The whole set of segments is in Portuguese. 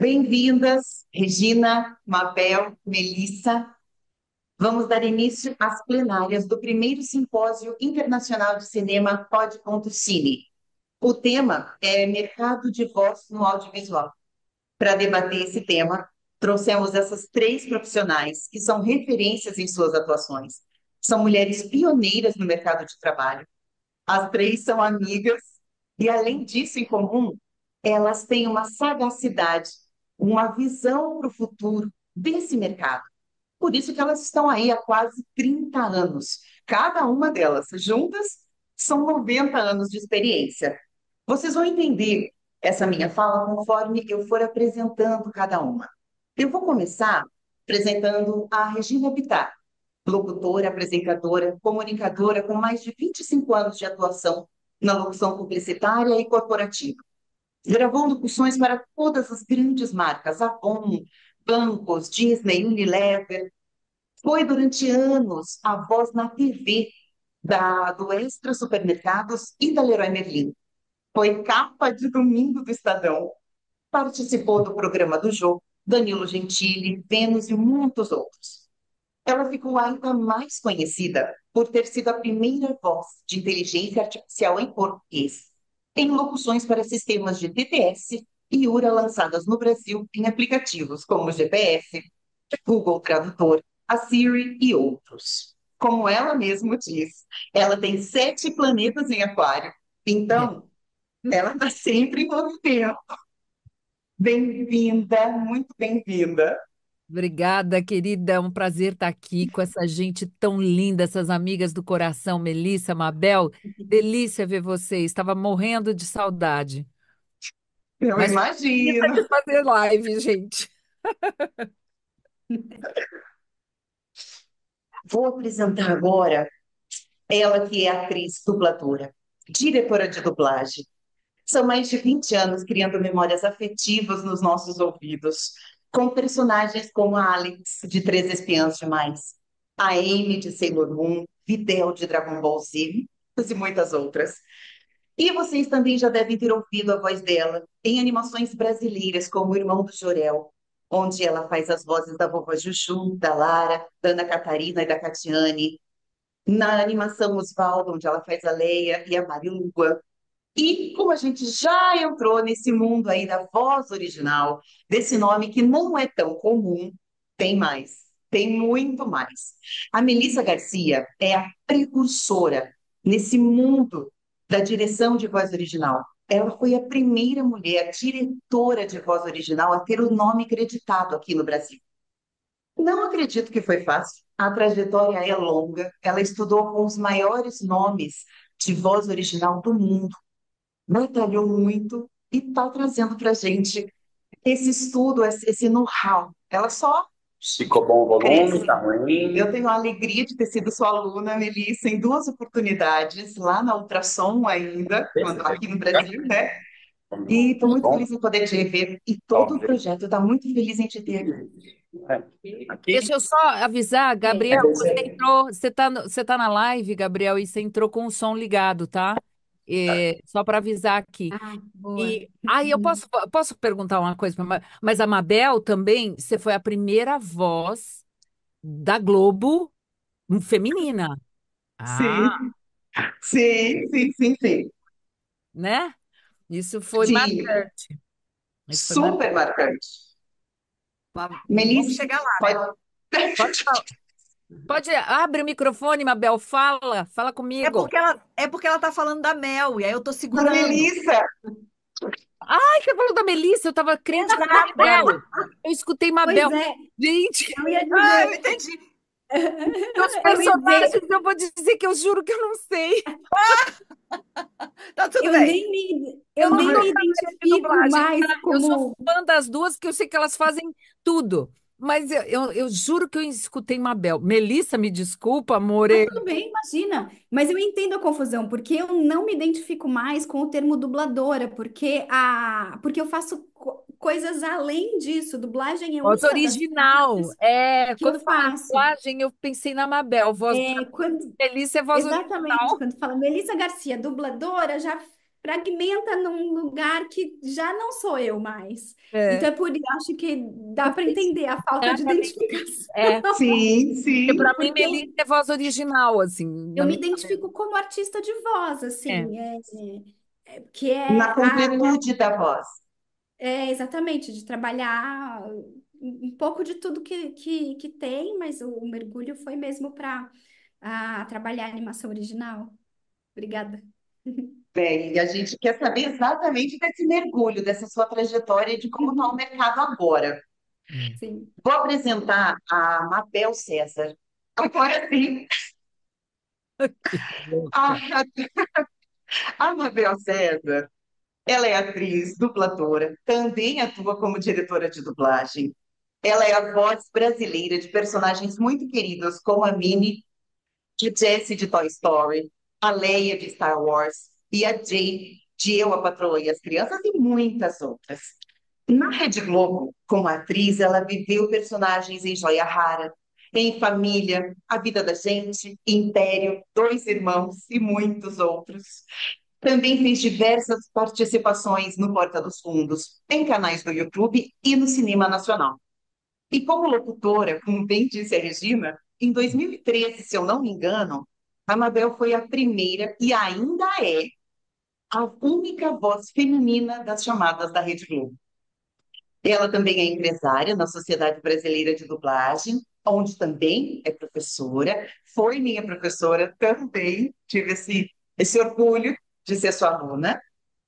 Bem-vindas, Regina, Mabel, Melissa. Vamos dar início às plenárias do primeiro Simpósio Internacional de Cinema Pod.cine. O tema é Mercado de Voz no Audiovisual. Para debater esse tema, trouxemos essas três profissionais que são referências em suas atuações. São mulheres pioneiras no mercado de trabalho. As três são amigas e, além disso, em comum, elas têm uma sagacidade, uma visão para o futuro desse mercado. Por isso que elas estão aí há quase 30 anos. Cada uma delas, juntas, são 90 anos de experiência. Vocês vão entender essa minha fala conforme eu for apresentando cada uma. Eu vou começar apresentando a Regina Bittar, locutora, apresentadora, comunicadora com mais de 25 anos de atuação na locução publicitária e corporativa. Gravou locuções para todas as grandes marcas, Avon, bancos, Disney, Unilever. Foi durante anos a voz na TV do Extra Supermercados e da Leroy Merlin. Foi capa de domingo do Estadão. Participou do programa do Jô, Danilo Gentili, Vênus e muitos outros. Ela ficou ainda mais conhecida por ter sido a primeira voz de inteligência artificial em português, em locuções para sistemas de TTS e URA lançadas no Brasil em aplicativos como o GPS, Google Tradutor, a Siri e outros. Como ela mesma diz, ela tem 7 planetas em aquário, então ela está sempre em movimento. Bem-vinda, muito bem-vinda. Obrigada, querida. É um prazer estar aqui com essa gente tão linda, essas amigas do coração, Melissa, Mabel. Delícia ver vocês. Estava morrendo de saudade. Eu Mas preguiça imagino. de fazer live, gente. Vou apresentar agora ela que é atriz dubladora, diretora de dublagem. São mais de 20 anos criando memórias afetivas nos nossos ouvidos, com personagens como a Alex, de Três Espiãs Demais, a Amy, de Sailor Moon, Videl, de Dragon Ball Z, e muitas outras. E vocês também já devem ter ouvido a voz dela em animações brasileiras, como O Irmão do Jorel, onde ela faz as vozes da vovó Juju, da Lara, da Ana Catarina e da Catiane, na animação Osvaldo, onde ela faz a Leia e a Marilua. E como a gente já entrou nesse mundo aí da voz original, desse nome que não é tão comum, tem mais, tem muito mais. A Melissa Garcia é a precursora nesse mundo da direção de voz original. Ela foi a primeira mulher diretora de voz original a ter o nome creditado aqui no Brasil. Não acredito que foi fácil. A trajetória é longa. Ela estudou com os maiores nomes de voz original do mundo, batalhou muito e está trazendo para a gente esse estudo, esse know-how. Ela só Ficou bom o volume? cresce. Tá ruim? Eu tenho a alegria de ter sido sua aluna, Melissa, em duas oportunidades, lá na Ultrassom ainda, quando, aqui no Brasil, né? E estou muito Bom, feliz em poder te rever. E todo o óbvio. projeto está muito feliz em te ter aqui. Aqui Deixa eu só avisar, é Gabriel, você DC. entrou, você tá na live, Gabriel, e você entrou com o som ligado, tá? Só para avisar aqui. Ah, boa. E aí eu posso perguntar uma coisa, mas a Mabel também, você foi a primeira voz da Globo feminina. Ah, Sim, sim, sim, sim, sim. né? Isso foi Sim, marcante. Isso foi marcante. super marcante. Vamos Melissa, chegar lá, né? pode. Pode falar. Abre o microfone, Mabel, fala comigo. É porque ela tá falando da Mel, e aí eu tô Da segurando. Melissa, Ai, você falou da Melissa, eu tava crente que era Mabel. Eu escutei Pois Mabel. é, Gente, eu ia Ah, eu dizer, entendi. meus eu ia personagens, dizer, eu vou dizer que eu juro que eu não sei. Tá tudo eu bem. nem me, Eu eu não nem sou me cantora de identifico dublagem, mais tá? Eu sou como. fã das duas, que eu sei que elas fazem tudo. Mas eu juro que eu escutei Mabel. Melissa, me desculpa, Ah, amore. tudo bem, imagina. Mas eu entendo a confusão, porque eu não me identifico mais com o termo dubladora, porque eu faço coisas além disso. Dublagem é Voz uma das original. partes que eu Quando fala faço. dublagem, eu pensei na Mabel. Voz É, quando, Melissa é voz exatamente, original. quando fala Melissa Garcia, dubladora, já. fragmenta num lugar que já não sou eu mais. É, Então é por isso, acho que dá para entender a falta de exatamente. identificação. É, Sim, porque sim. para mim, Porque Melissa é voz original, assim, eu na me minha cabeça. identifico como artista de voz, É. assim, que Na é completude da voz. exatamente de trabalhar um pouco de tudo que tem, mas o mergulho foi mesmo para trabalhar a animação original. Obrigada. Bem, e a gente quer saber exatamente desse mergulho, dessa sua trajetória e de como está o mercado agora. Sim. Vou apresentar a Mabel César. Agora sim, Que louca. a, a Mabel César, ela é atriz, dubladora, também atua como diretora de dublagem. Ela é a voz brasileira de personagens muito queridos, como a Minnie, a Jessie de Toy Story, a Leia de Star Wars e a Jay de Eu, a Patroa e as Crianças e muitas outras. Na Rede Globo, como atriz, ela viveu personagens em Joia Rara, em Família, A Vida da Gente, Império, Dois Irmãos e muitos outros. Também fez diversas participações no Porta dos Fundos, em canais do YouTube e no cinema nacional. E como locutora, como bem disse a Regina, em 2013, se eu não me engano, a Mabel foi a primeira e ainda é a única voz feminina das chamadas da Rede Globo. Ela também é empresária na Sociedade Brasileira de Dublagem, onde também é professora, foi minha professora também, tive esse orgulho de ser sua aluna.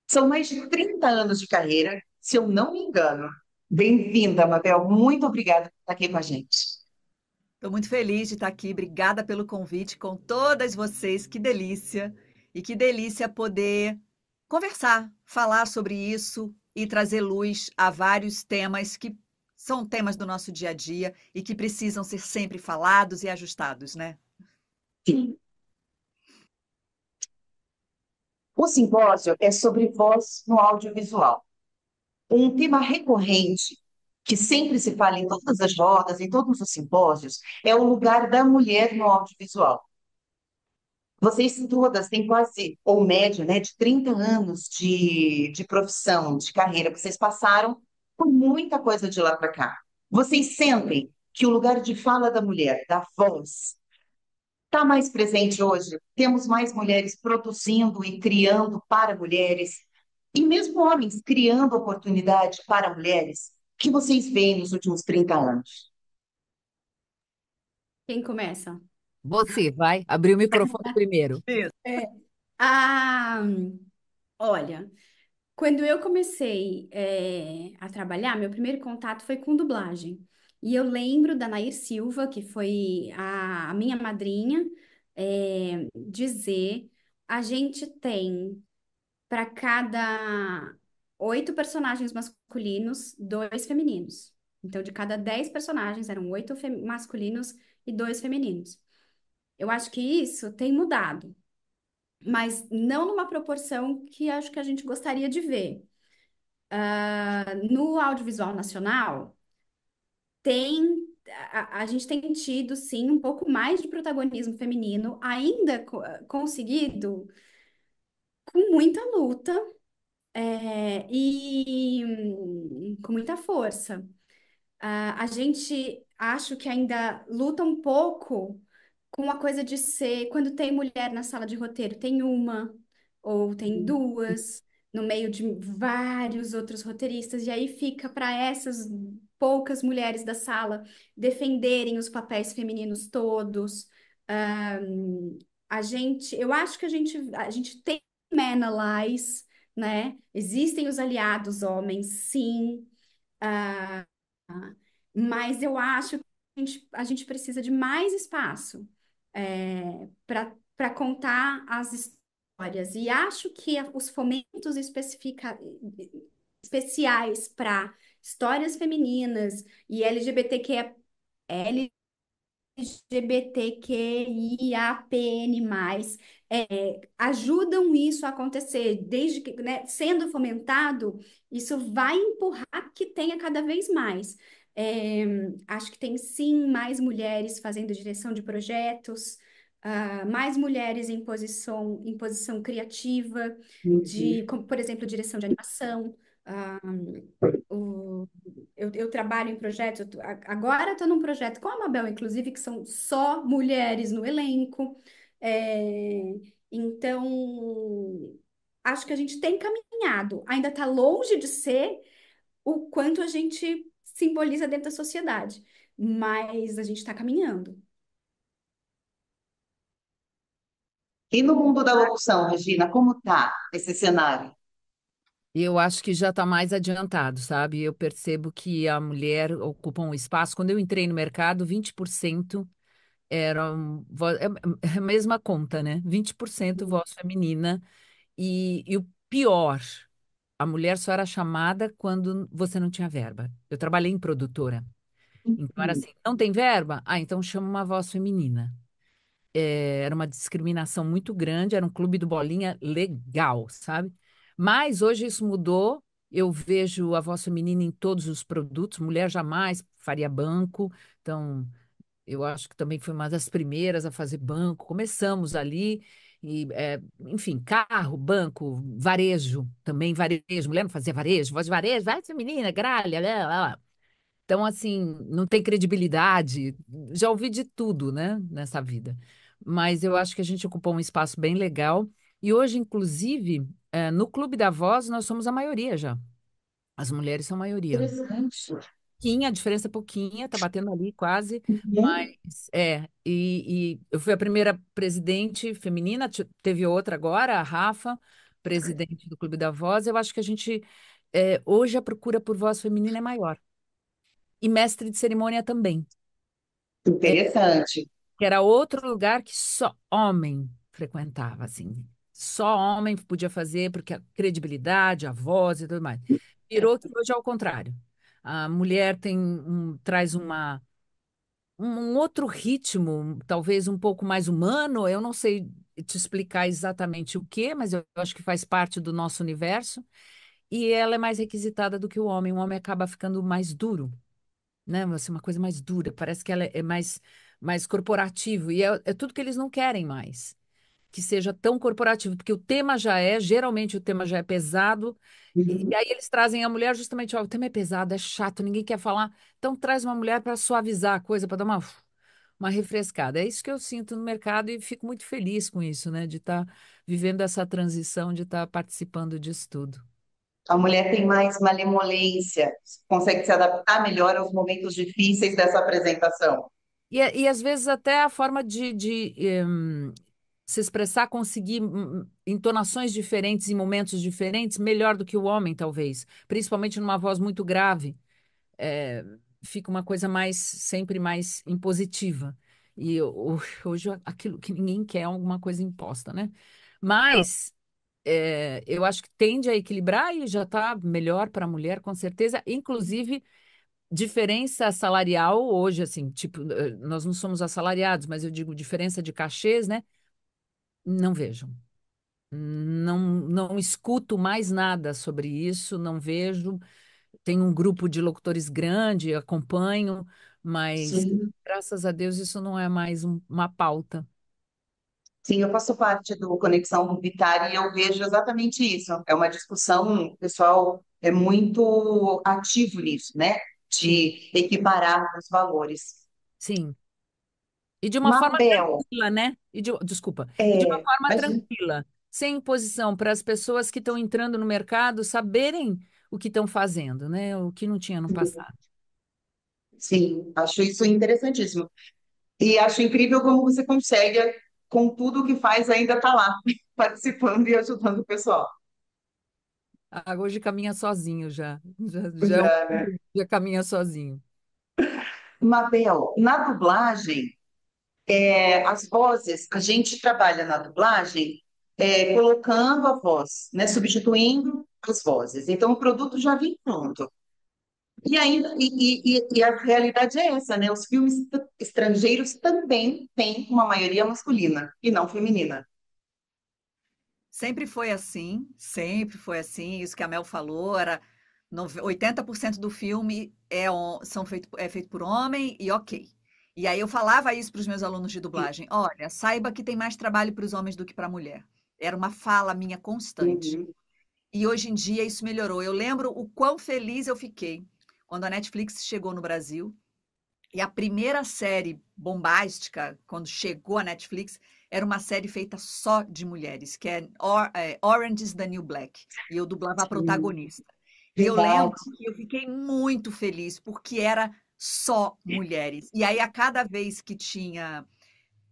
São mais de 30 anos de carreira, se eu não me engano. Bem-vinda, Mabel, muito obrigada por estar aqui com a gente. Estou muito feliz de estar aqui. Obrigada pelo convite com todas vocês. Que delícia! E que delícia poder conversar, falar sobre isso e trazer luz a vários temas que são temas do nosso dia a dia e que precisam ser sempre falados e ajustados, né? Sim. O simpósio é sobre voz no audiovisual. Um tema recorrente que sempre se fala em todas as rodas, em todos os simpósios, é o lugar da mulher no audiovisual. Vocês todas têm quase, ou média, né, de 30 anos de profissão, de carreira. Vocês passaram por muita coisa de lá para cá. Vocês sentem que o lugar de fala da mulher, da voz, está mais presente hoje? Temos mais mulheres produzindo e criando para mulheres, e mesmo homens criando oportunidade para mulheres, que vocês veem nos últimos 30 anos? Quem começa? Você vai abrir o microfone primeiro. Isso. É. Ah, olha, quando eu comecei a trabalhar, meu primeiro contato foi com dublagem. E eu lembro da Nair Silva, que foi a minha madrinha, dizer: a gente tem para cada 8 personagens masculinos, 2 femininos. Então, de cada 10 personagens, eram 8 masculinos e 2 femininos. Eu acho que isso tem mudado, mas não numa proporção que acho que a gente gostaria de ver. No audiovisual nacional, tem a gente tem tido, sim, um pouco mais de protagonismo feminino, ainda conseguido com muita luta, e com muita força. A gente acho que ainda luta um pouco com a coisa de ser, quando tem mulher na sala de roteiro, tem uma ou tem duas, no meio de vários outros roteiristas, e aí fica para essas poucas mulheres da sala defenderem os papéis femininos todos. Eu acho que a gente tem men allies, né? Existem os aliados homens, sim. Ah, mas eu acho que a gente precisa de mais espaço para contar as histórias. E acho que os fomentos especiais para histórias femininas e LGBTQIAPN+, ajudam isso a acontecer, desde que, né, sendo fomentado, isso vai empurrar que tenha cada vez mais. Acho que tem sim mais mulheres fazendo direção de projetos, mais mulheres em posição criativa, Uhum. como, por exemplo, direção de animação. ah, eu trabalho em projetos, agora estou num projeto com a Mabel, inclusive, que são só mulheres no elenco. É, então, acho que a gente tem caminhado. Ainda está longe de ser o quanto a gente simboliza dentro da sociedade, mas a gente está caminhando. E no mundo da locução, Regina, como tá esse cenário? Eu acho que já está mais adiantado, sabe? Eu percebo que a mulher ocupa um espaço. Quando eu entrei no mercado, 20% eram é a mesma conta, né? 20% voz feminina. E o pior, a mulher só era chamada quando você não tinha verba. Eu trabalhei em produtora. Então era Uhum. assim, não tem verba? Ah, então chama uma voz feminina. Era uma discriminação muito grande, era um clube do bolinha legal, sabe? Mas hoje isso mudou. Eu vejo a voz feminina em todos os produtos. Mulher jamais faria banco. Então, eu acho que também foi uma das primeiras a fazer banco. Começamos ali, enfim, carro, banco, varejo, também varejo. Mulher não fazia varejo, voz de varejo, vai ser menina, gralha, lá, lá, lá. Então, assim, não tem credibilidade. Já ouvi de tudo, né, nessa vida. Mas eu acho que a gente ocupou um espaço bem legal. E hoje, inclusive, no Clube da Voz, nós somos a maioria já. As mulheres são a maioria. Interessante. Pouquinha, a diferença é pouquinha, tá batendo ali quase, Uhum. mas e eu fui a primeira presidente feminina, teve outra agora, a Rafa, presidente do Clube da Voz. Eu acho que a gente, hoje a procura por voz feminina é maior. E mestre de cerimônia também, Interessante. que era outro lugar que só homem frequentava, assim. Só homem podia fazer, porque a credibilidade, a voz e tudo mais. Virou que hoje é o contrário. A mulher traz um outro ritmo, talvez um pouco mais humano. Eu não sei te explicar exatamente o que, mas eu acho que faz parte do nosso universo. E ela é mais requisitada do que o homem. O homem acaba ficando mais duro, né? Assim, uma coisa mais dura. Parece que ela é mais corporativo. E é tudo que eles não querem mais. Que seja tão corporativo, porque geralmente o tema já é pesado, e Uhum. aí eles trazem a mulher justamente, ó, o tema é pesado, é chato, ninguém quer falar, então traz uma mulher para suavizar a coisa, para dar uma refrescada. É isso que eu sinto no mercado e fico muito feliz com isso, né, de estar vivendo essa transição, de estar participando disso tudo. A mulher tem mais malemolência, consegue se adaptar melhor aos momentos difíceis dessa apresentação. E às vezes até a forma se expressar, conseguir entonações diferentes em momentos diferentes, melhor do que o homem, talvez, principalmente numa voz muito grave. é, Fica uma coisa sempre mais impositiva. E hoje aquilo que ninguém quer é alguma coisa imposta, né? Mas eu acho que tende a equilibrar e já está melhor para a mulher, com certeza. Inclusive, diferença salarial hoje, assim, tipo, nós não somos assalariados, mas eu digo diferença de cachês, né? Não vejo. Não escuto mais nada sobre isso, não vejo. Tenho um grupo de locutores grande, acompanho, mas Sim. graças a Deus isso não é mais uma pauta. Sim, eu faço parte do Conexão Comunitária e eu vejo exatamente isso. É uma discussão, o pessoal é muito ativo nisso, né? De equiparar os valores. Sim. E de uma forma Mabel, tranquila, né? Desculpa. E de uma é, forma mas, tranquila, sem imposição, para as pessoas que estão entrando no mercado saberem o que estão fazendo, né? O que não tinha no passado. sim, acho isso interessantíssimo. E acho incrível como você consegue, com tudo que faz, ainda estar lá, participando e ajudando o pessoal. Ah, hoje caminha sozinho já. Já, Já, né? já caminha sozinho. Mabel, na dublagem, as vozes, a gente trabalha na dublagem colocando a voz, né, substituindo as vozes. Então, o produto já vem pronto. E ainda e a realidade é essa, né? Os filmes estrangeiros também têm uma maioria masculina e não feminina. Sempre foi assim, sempre foi assim. Isso que a Mel falou, 80% do filme é feito por homem e ok. E aí eu falava isso para os meus alunos de dublagem: olha, saiba que tem mais trabalho para os homens do que para a mulher. Era uma fala minha constante. Uhum. E hoje em dia isso melhorou. Eu lembro o quão feliz eu fiquei quando a Netflix chegou no Brasil. E a primeira série bombástica, quando chegou a Netflix, era uma série feita só de mulheres, que é Orange is the New Black. E eu dublava a Sim, protagonista. E eu verdade. lembro que eu fiquei muito feliz, porque era só mulheres. E aí, a cada vez que tinha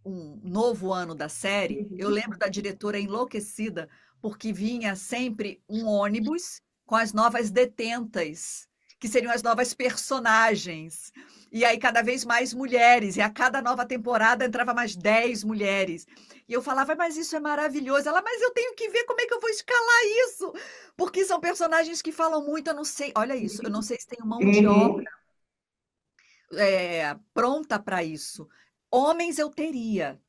um novo ano da série, eu Uhum. lembro da diretora enlouquecida, porque vinha sempre um ônibus com as novas detentas, que seriam as novas personagens. E aí, cada vez mais mulheres, e a cada nova temporada entrava mais 10 mulheres. E eu falava, mas isso é maravilhoso. Ela, mas eu tenho que ver como é que eu vou escalar isso, porque são personagens que falam muito, eu não sei. Olha isso, eu não sei se tenho mão de obra Uhum. pronta para isso. Homens eu teria,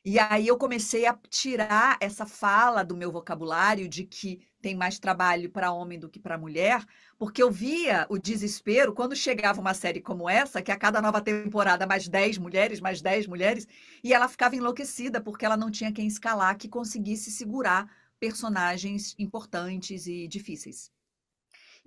e aí eu comecei a tirar essa fala do meu vocabulário de que tem mais trabalho para homem do que para mulher, porque eu via o desespero quando chegava uma série como essa, que a cada nova temporada mais 10 mulheres, e ela ficava enlouquecida porque ela não tinha quem escalar que conseguisse segurar personagens importantes e difíceis.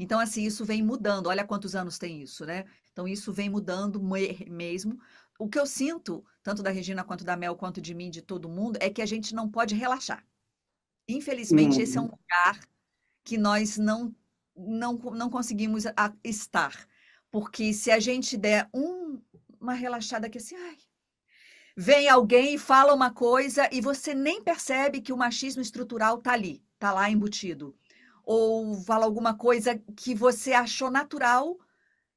Então, assim, isso vem mudando. Olha quantos anos tem isso, né? Então, isso vem mudando mesmo. O que eu sinto, tanto da Regina quanto da Mel, quanto de mim, de todo mundo, é que a gente não pode relaxar. Infelizmente, esse é um Uhum. lugar que nós não conseguimos estar. Porque se a gente der uma relaxada que assim, ai, vem alguém e fala uma coisa e você nem percebe que o machismo estrutural está ali, está lá embutido. Ou fala alguma coisa que você achou natural,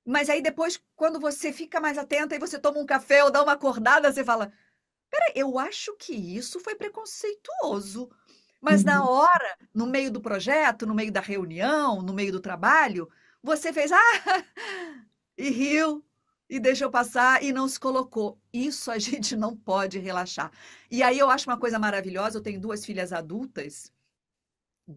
mas aí depois, quando você fica mais atenta e você toma um café ou dá uma acordada, você fala: peraí, eu acho que isso foi preconceituoso. Mas na Uhum. hora, no meio do projeto, no meio da reunião, no meio do trabalho, você fez, e riu, e deixou passar, e não se colocou. Isso a gente não pode relaxar. E aí eu acho uma coisa maravilhosa, eu tenho duas filhas adultas,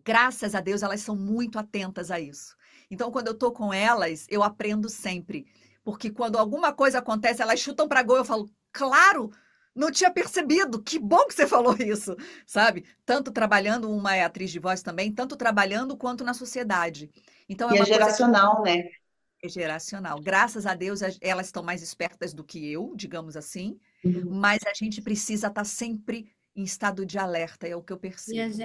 graças a Deus elas são muito atentas a isso. Então, quando eu estou com elas, eu aprendo sempre. Porque quando alguma coisa acontece, elas chutam para gol, eu falo, claro, não tinha percebido, que bom que você falou isso, sabe? Tanto trabalhando, uma é atriz de voz também, tanto trabalhando quanto na sociedade. Então, é E é uma coisa que geracional, né? é geracional. Graças a Deus, elas estão mais espertas do que eu, digamos assim, Uhum. mas a gente precisa estar sempre em estado de alerta, é o que eu E percebo.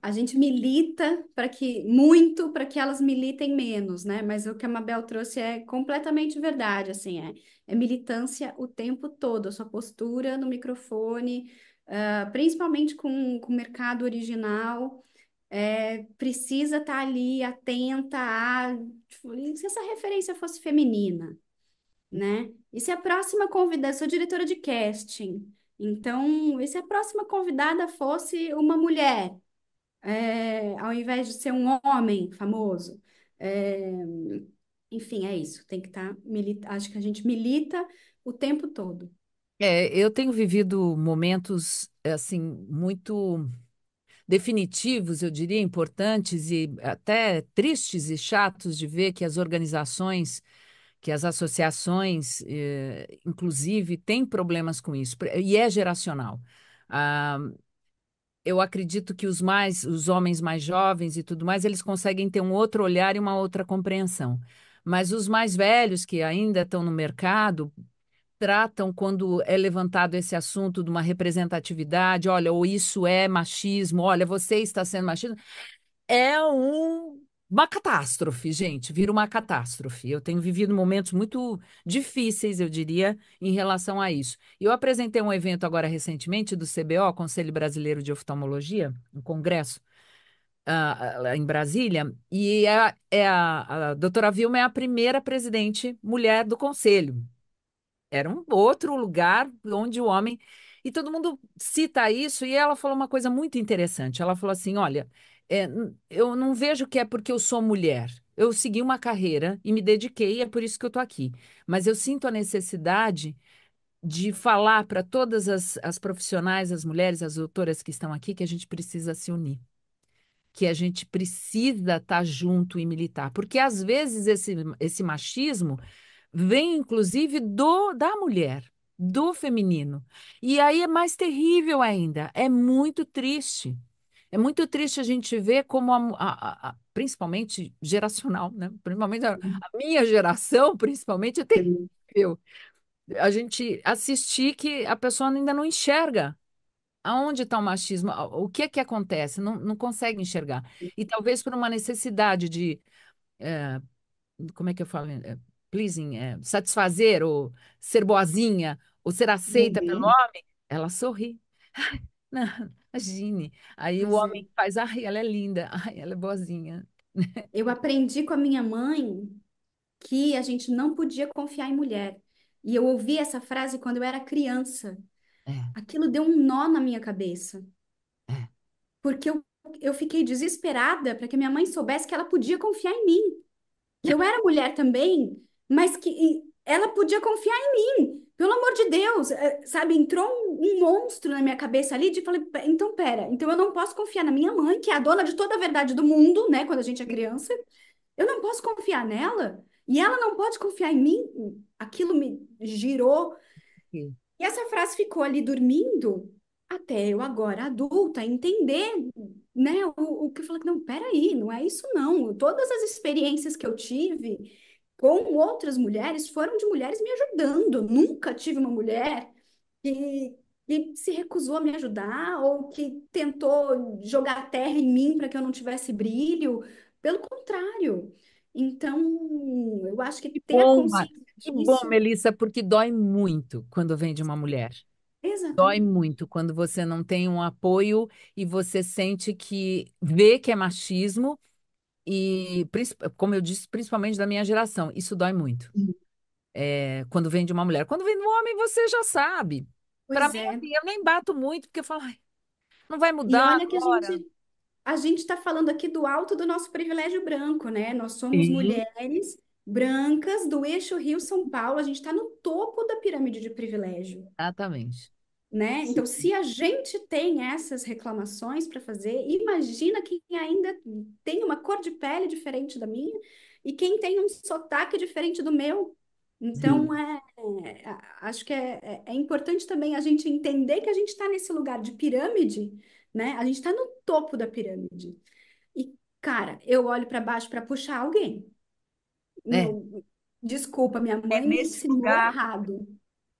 a gente milita para que muito para que elas militem menos, né? Mas o que a Mabel trouxe é completamente verdade, assim, é militância o tempo todo, a sua postura no microfone, principalmente com o mercado original, precisa estar ali atenta a, tipo, e se essa referência fosse feminina, né? E se a próxima convidada, sou diretora de casting, então, e se a próxima convidada fosse uma mulher? Ao invés de ser um homem famoso. É, enfim, é isso. Tem que estar. Acho que a gente milita o tempo todo. Eu tenho vivido momentos assim muito definitivos, eu diria, importantes e até tristes e chatos de ver que as organizações, que as associações, inclusive, têm problemas com isso, e é geracional. Ah, eu acredito que os homens mais jovens e tudo mais, eles conseguem ter um outro olhar e uma outra compreensão. Mas os mais velhos que ainda estão no mercado tratam quando é levantado esse assunto de uma representatividade, olha, ou isso é machismo, olha, você está sendo machista, uma catástrofe, gente, vira uma catástrofe. Eu tenho vivido momentos muito difíceis, eu diria, em relação a isso. Eu apresentei um evento agora recentemente do CBO, Conselho Brasileiro de Oftalmologia, um congresso lá em Brasília, e a doutora Vilma é a primeira presidente mulher do conselho. Era um outro lugar onde o homem. E todo mundo cita isso, e ela falou uma coisa muito interessante. Ela falou assim: olha, eu não vejo que é porque eu sou mulher. Eu segui uma carreira e me dediquei, e é por isso que eu estou aqui. Mas eu sinto a necessidade de falar para todas as profissionais, as mulheres, as doutoras que estão aqui, que a gente precisa se unir. Que a gente precisa estar junto e militar. Porque às vezes esse machismo vem inclusive da mulher, do feminino. E aí é mais terrível ainda, é muito triste. É muito triste a gente ver como, principalmente geracional, né? Principalmente a minha geração, principalmente, é terrível. A gente assistir que a pessoa ainda não enxerga aonde está o machismo, o que é que acontece, não consegue enxergar. E talvez por uma necessidade de, eh, como é que eu falo? Pleasing, satisfazer, ou ser boazinha, ou ser aceita pelo Uhum. homem, ela sorri. Não, imagine. Aí o Pois é. homem faz, ai, ela é linda, ai, ela é boazinha. Eu aprendi com a minha mãe que a gente não podia confiar em mulher. E eu ouvi essa frase quando eu era criança. É, Aquilo deu um nó na minha cabeça, é, porque eu fiquei desesperada para que minha mãe soubesse que ela podia confiar em mim, que eu era mulher também, mas que ela podia confiar em mim. Pelo amor de Deus, sabe? Entrou um monstro na minha cabeça ali de falei, então pera, então eu não posso confiar na minha mãe, que é a dona de toda a verdade do mundo, né? Quando a gente é criança, eu não posso confiar nela e ela não pode confiar em mim. Aquilo me girou. sim, E essa frase ficou ali dormindo até eu agora, adulta, entender, né, o que eu falei, não, peraí, não é isso não. Todas as experiências que eu tive com outras mulheres foram de mulheres me ajudando. Nunca tive uma mulher que, que se recusou a me ajudar ou que tentou jogar terra em mim para que eu não tivesse brilho. Pelo contrário. Então, eu acho que que ter a bom, consciência que bom, disso, Melissa, porque dói muito quando vem de uma mulher. Dói exatamente. muito quando você não tem um apoio e você sente que vê que é machismo e, como eu disse, principalmente da minha geração, isso dói muito. Quando vem de uma mulher. Quando vem de um homem, você já sabe. Para Pois mim, é. assim, eu nem bato muito, porque eu falo, "Ai, não vai E mudar olha que agora." a gente está falando aqui do alto do nosso privilégio branco, né? Nós somos Sim, mulheres brancas do eixo Rio-São Paulo, a gente está no topo da pirâmide de privilégio, exatamente. né? Então, se a gente tem essas reclamações para fazer, imagina quem ainda tem uma cor de pele diferente da minha e quem tem um sotaque diferente do meu. Então, Sim, acho que é importante também a gente entender que a gente está nesse lugar de pirâmide, né? A gente está no topo da pirâmide. E, cara, eu olho para baixo para puxar alguém. É, Desculpa, minha É mãe me nesse ensinou lugar errado.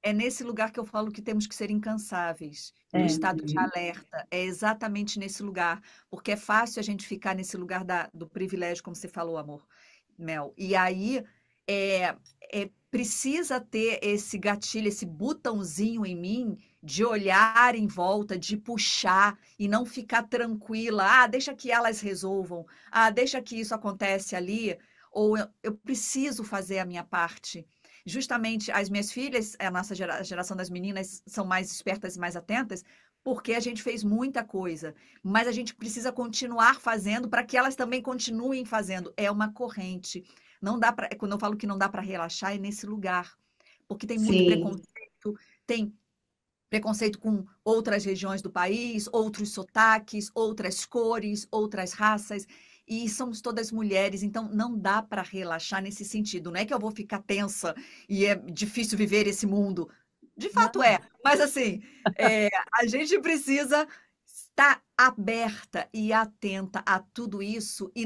É nesse lugar que eu falo que temos que ser incansáveis, no é, estado de uhum. alerta. É exatamente nesse lugar, porque é fácil a gente ficar nesse lugar do privilégio, como você falou, amor, Mel. E aí é, precisa ter esse gatilho, esse botãozinho em mim de olhar em volta, de puxar e não ficar tranquila. Ah, deixa que elas resolvam. Ah, deixa que isso acontece ali. Ou eu preciso fazer a minha parte. Justamente as minhas filhas, a nossa a geração das meninas, são mais espertas e mais atentas, porque a gente fez muita coisa, mas a gente precisa continuar fazendo para que elas também continuem fazendo. É uma corrente. Não dá para, quando eu falo que não dá para relaxar, é nesse lugar, porque tem muito Sim, preconceito, tem preconceito com outras regiões do país, outros sotaques, outras cores, outras raças, e somos todas mulheres, então não dá para relaxar nesse sentido. Não é que eu vou ficar tensa e é difícil viver esse mundo. De fato não, é, mas assim, a gente precisa estar aberta e atenta a tudo isso e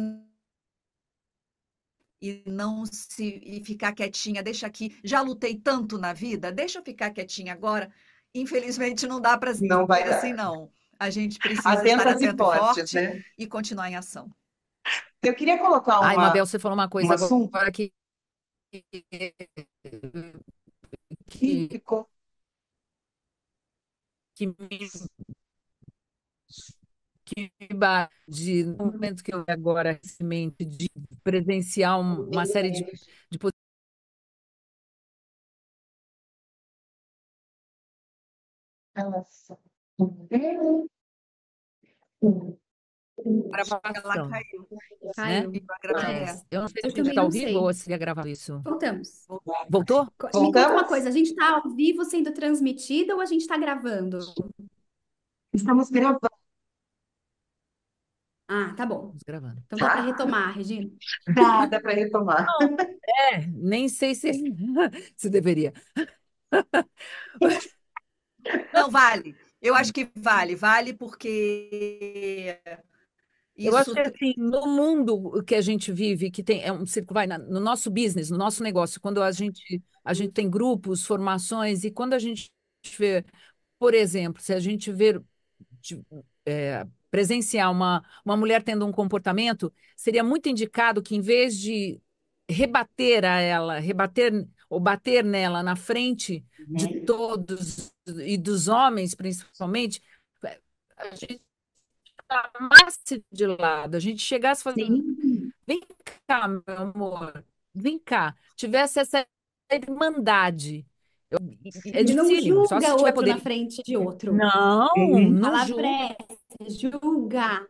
não se e ficar quietinha, deixa aqui, já lutei tanto na vida, deixa eu ficar quietinha agora. Infelizmente não dá para não ser vai assim dar. não. A gente precisa estar Atentas e atento e fortes, forte né? e continuar em ação. Eu queria colocar ai, Mabel, você falou uma um coisa assunto agora que que, ficou. que me no momento que eu agora recentemente de presenciar uma série de Nossa. Acho que ela gravação, caiu. né? Caiu. E É, Eu não sei se eu a gente também está ao não vivo sei. ou se ia gravar isso. Voltamos. Voltou? Me conta uma Voltamos? coisa, a gente está ao vivo sendo transmitido ou a gente está gravando? Estamos gravando. Ah, tá bom. Estamos gravando. Então dá para Tá? retomar, Regina. Dá para retomar. Não, nem sei se, se deveria. Não, vale. Eu acho que vale. Vale porque Eu acho isso... que assim, no mundo que a gente vive, que tem é um círculo, vai, no nosso business, no nosso negócio, quando a gente tem grupos, formações, e quando a gente vê, por exemplo, se a gente vê de- presenciar uma mulher tendo um comportamento, seria muito indicado que, em vez de rebater a ela, rebater ou bater nela na frente de Uhum. todos e dos homens, principalmente, a gente amasse de lado, a gente chegasse e falasse, Sim, vem cá, meu amor, vem cá, tivesse essa irmandade. É Não dificílimo, só se julga tiver outro na poder. frente de outro. Não, uhum. A não palavra julga. é essa, julga.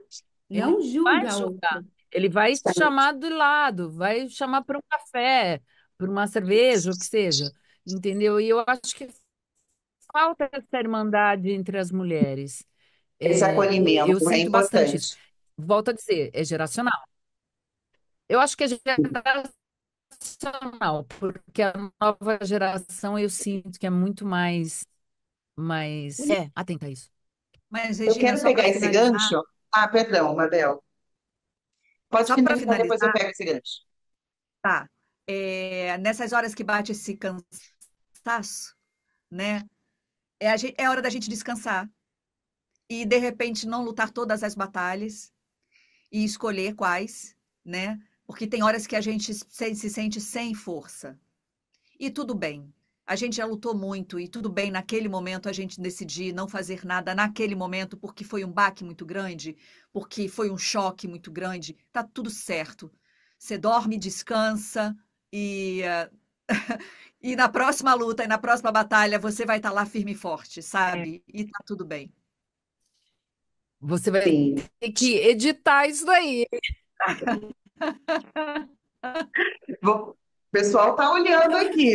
Ele Não vai julga julgar. outro. Ele vai chamar do lado, vai chamar para um café, para uma cerveja, o que seja. Entendeu? E eu acho que falta essa irmandade entre as mulheres. Esse Eu acolhimento é sinto bastante isso. importante. Volto a dizer, é geracional. Eu acho que é geracional, porque a nova geração eu sinto que é muito mais atenta a isso. Mas, Eu Regina, quero pegar esse gancho. Ah, perdão, Mabel. Pode só para finalizar, depois eu finalizar, pego esse gancho. tá? Nessas horas que bate esse cansaço, né? É hora da gente descansar e, de repente, não lutar todas as batalhas e escolher quais, né? Porque tem horas que a gente se sente sem força. E tudo bem. A gente já lutou muito e tudo bem naquele momento a gente decidir não fazer nada naquele momento porque foi um baque muito grande, porque foi um choque muito grande. Tá tudo certo. Você dorme, descansa e e na próxima luta e na próxima batalha você vai estar lá firme e forte, sabe? E tá tudo bem. Você vai Sim. ter que editar isso daí. O pessoal está olhando aqui.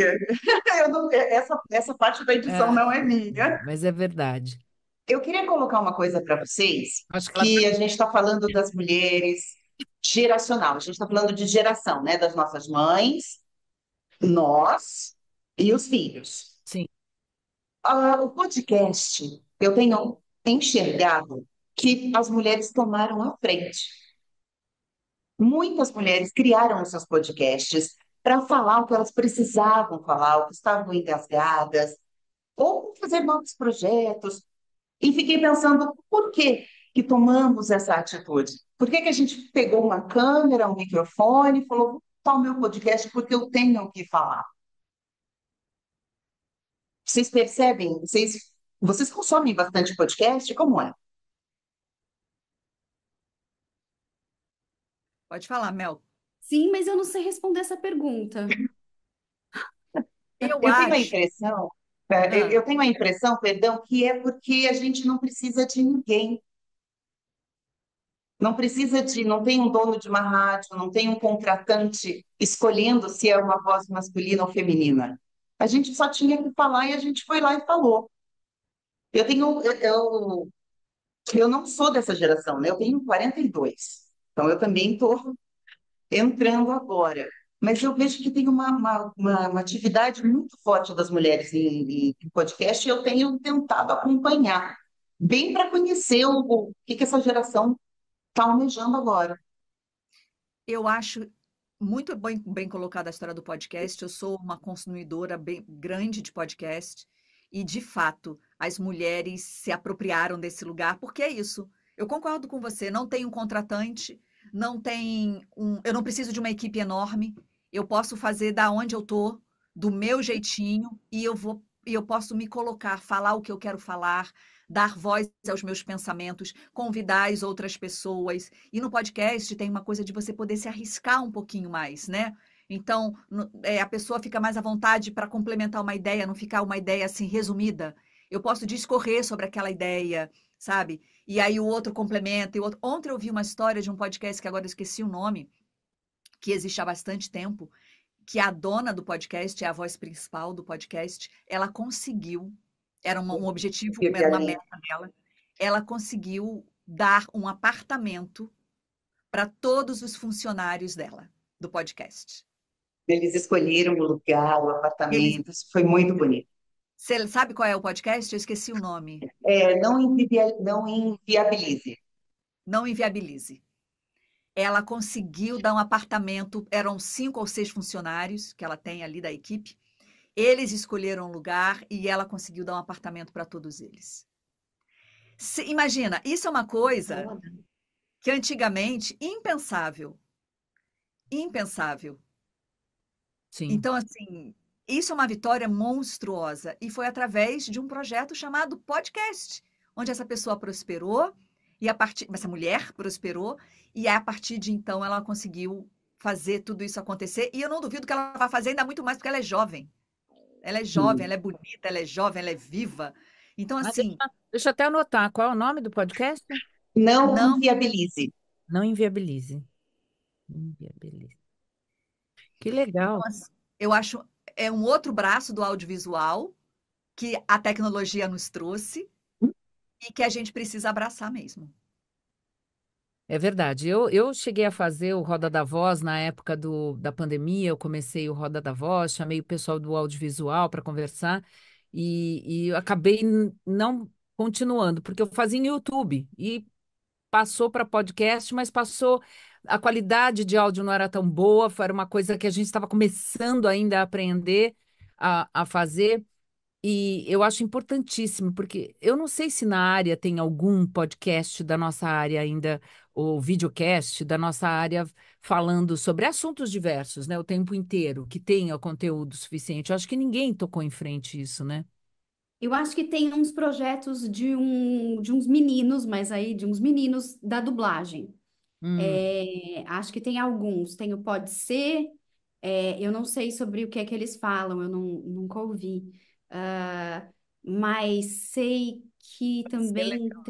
Essa parte da edição É, não é minha. mas é verdade. Eu queria colocar uma coisa para vocês, Acho que ela que a gente está falando das mulheres geracional, a gente está falando de geração, né? Das nossas mães, nós e os filhos. sim. O podcast, eu tenho enxergado que as mulheres tomaram a frente. Muitas mulheres criaram os seus podcasts para falar o que elas precisavam falar, o que estavam engasgadas, ou fazer novos projetos. E fiquei pensando, por que que tomamos essa atitude? Por que que a gente pegou uma câmera, um microfone e falou, vou botar o meu podcast porque eu tenho o que falar? Vocês percebem? Vocês consomem bastante podcast? Como é? Pode falar, Mel. Sim, mas eu não sei responder essa pergunta. Eu Eu tenho a acho. impressão, Ah, eu tenho a impressão, perdão, que é porque a gente não precisa de ninguém. Não precisa de, não tem um dono de uma rádio, não tem um contratante escolhendo se é uma voz masculina ou feminina. A gente só tinha que falar e a gente foi lá e falou. Eu não sou dessa geração, né? Eu tenho 42. Então eu também estou entrando agora. Mas eu vejo que tem uma atividade muito forte das mulheres em podcast e eu tenho tentado acompanhar, bem para conhecer o que essa geração está almejando agora. eu acho muito bem colocada a história do podcast. Eu sou uma consumidora bem grande de podcast e, de fato, as mulheres se apropriaram desse lugar, porque é isso. Eu concordo com você, não tem um contratante, eu não preciso de uma equipe enorme. Eu posso fazer da onde eu tô, do meu jeitinho, e eu posso me colocar, falar o que eu quero falar, dar voz aos meus pensamentos, convidar as outras pessoas. E no podcast tem uma coisa de você poder se arriscar um pouquinho mais, né? Então, a pessoa fica mais à vontade para complementar uma ideia, não ficar uma ideia assim resumida. Eu posso discorrer sobre aquela ideia, sabe? E aí o outro complementa. Ontem eu vi uma história de um podcast que agora eu esqueci o nome, que existe há bastante tempo, que a dona do podcast, é a voz principal do podcast, ela conseguiu, era um objetivo, era uma meta dela, ela conseguiu dar um apartamento para todos os funcionários dela, do podcast. Eles escolheram o lugar, o Eles, apartamento, isso foi muito bonito. você sabe qual é o podcast? Eu esqueci o nome. Não inviabilize. Não Inviabilize. Ela conseguiu dar um apartamento, eram 5 ou 6 funcionários que ela tem ali da equipe. Eles escolheram um lugar e ela conseguiu dar um apartamento para todos eles. Imagina, isso é uma coisa que antigamente impensável. Impensável. Sim. Então, assim, isso é uma vitória monstruosa. E foi através de um projeto chamado podcast, onde essa pessoa prosperou, essa mulher prosperou, e a partir de então ela conseguiu fazer tudo isso acontecer. E eu não duvido que ela vai fazer ainda muito mais, porque ela é jovem. Ela é jovem, ela é bonita, ela é jovem, ela é viva. Então, Ah, assim, deixa eu até anotar. Qual é o nome do podcast? Não não. inviabilize. Não inviabilize. Inviabilize. Que Então, legal. assim, eu acho é um outro braço do audiovisual que a tecnologia nos trouxe e que a gente precisa abraçar mesmo. É verdade. Eu cheguei a fazer o Roda da Voz na época da pandemia. Eu comecei o Roda da Voz, chamei o pessoal do audiovisual para conversar e eu acabei não continuando, porque eu fazia em YouTube e passou para podcast, mas passou. A qualidade de áudio não era tão boa, foi uma coisa que a gente estava começando ainda a aprender a fazer. E eu acho importantíssimo, porque eu não sei se na área tem algum podcast da nossa área ainda, ou videocast da nossa área, falando sobre assuntos diversos, né, o tempo inteiro, que tenha conteúdo suficiente. Eu acho que ninguém tocou em frente isso, né? Eu acho que tem uns projetos de uns meninos, mas aí de uns meninos da dublagem. Hum. Acho que tem alguns. Tem o Pode Ser. Eu não sei sobre o que é que eles falam, eu nunca ouvi. Ah, mas sei que Ser também legal.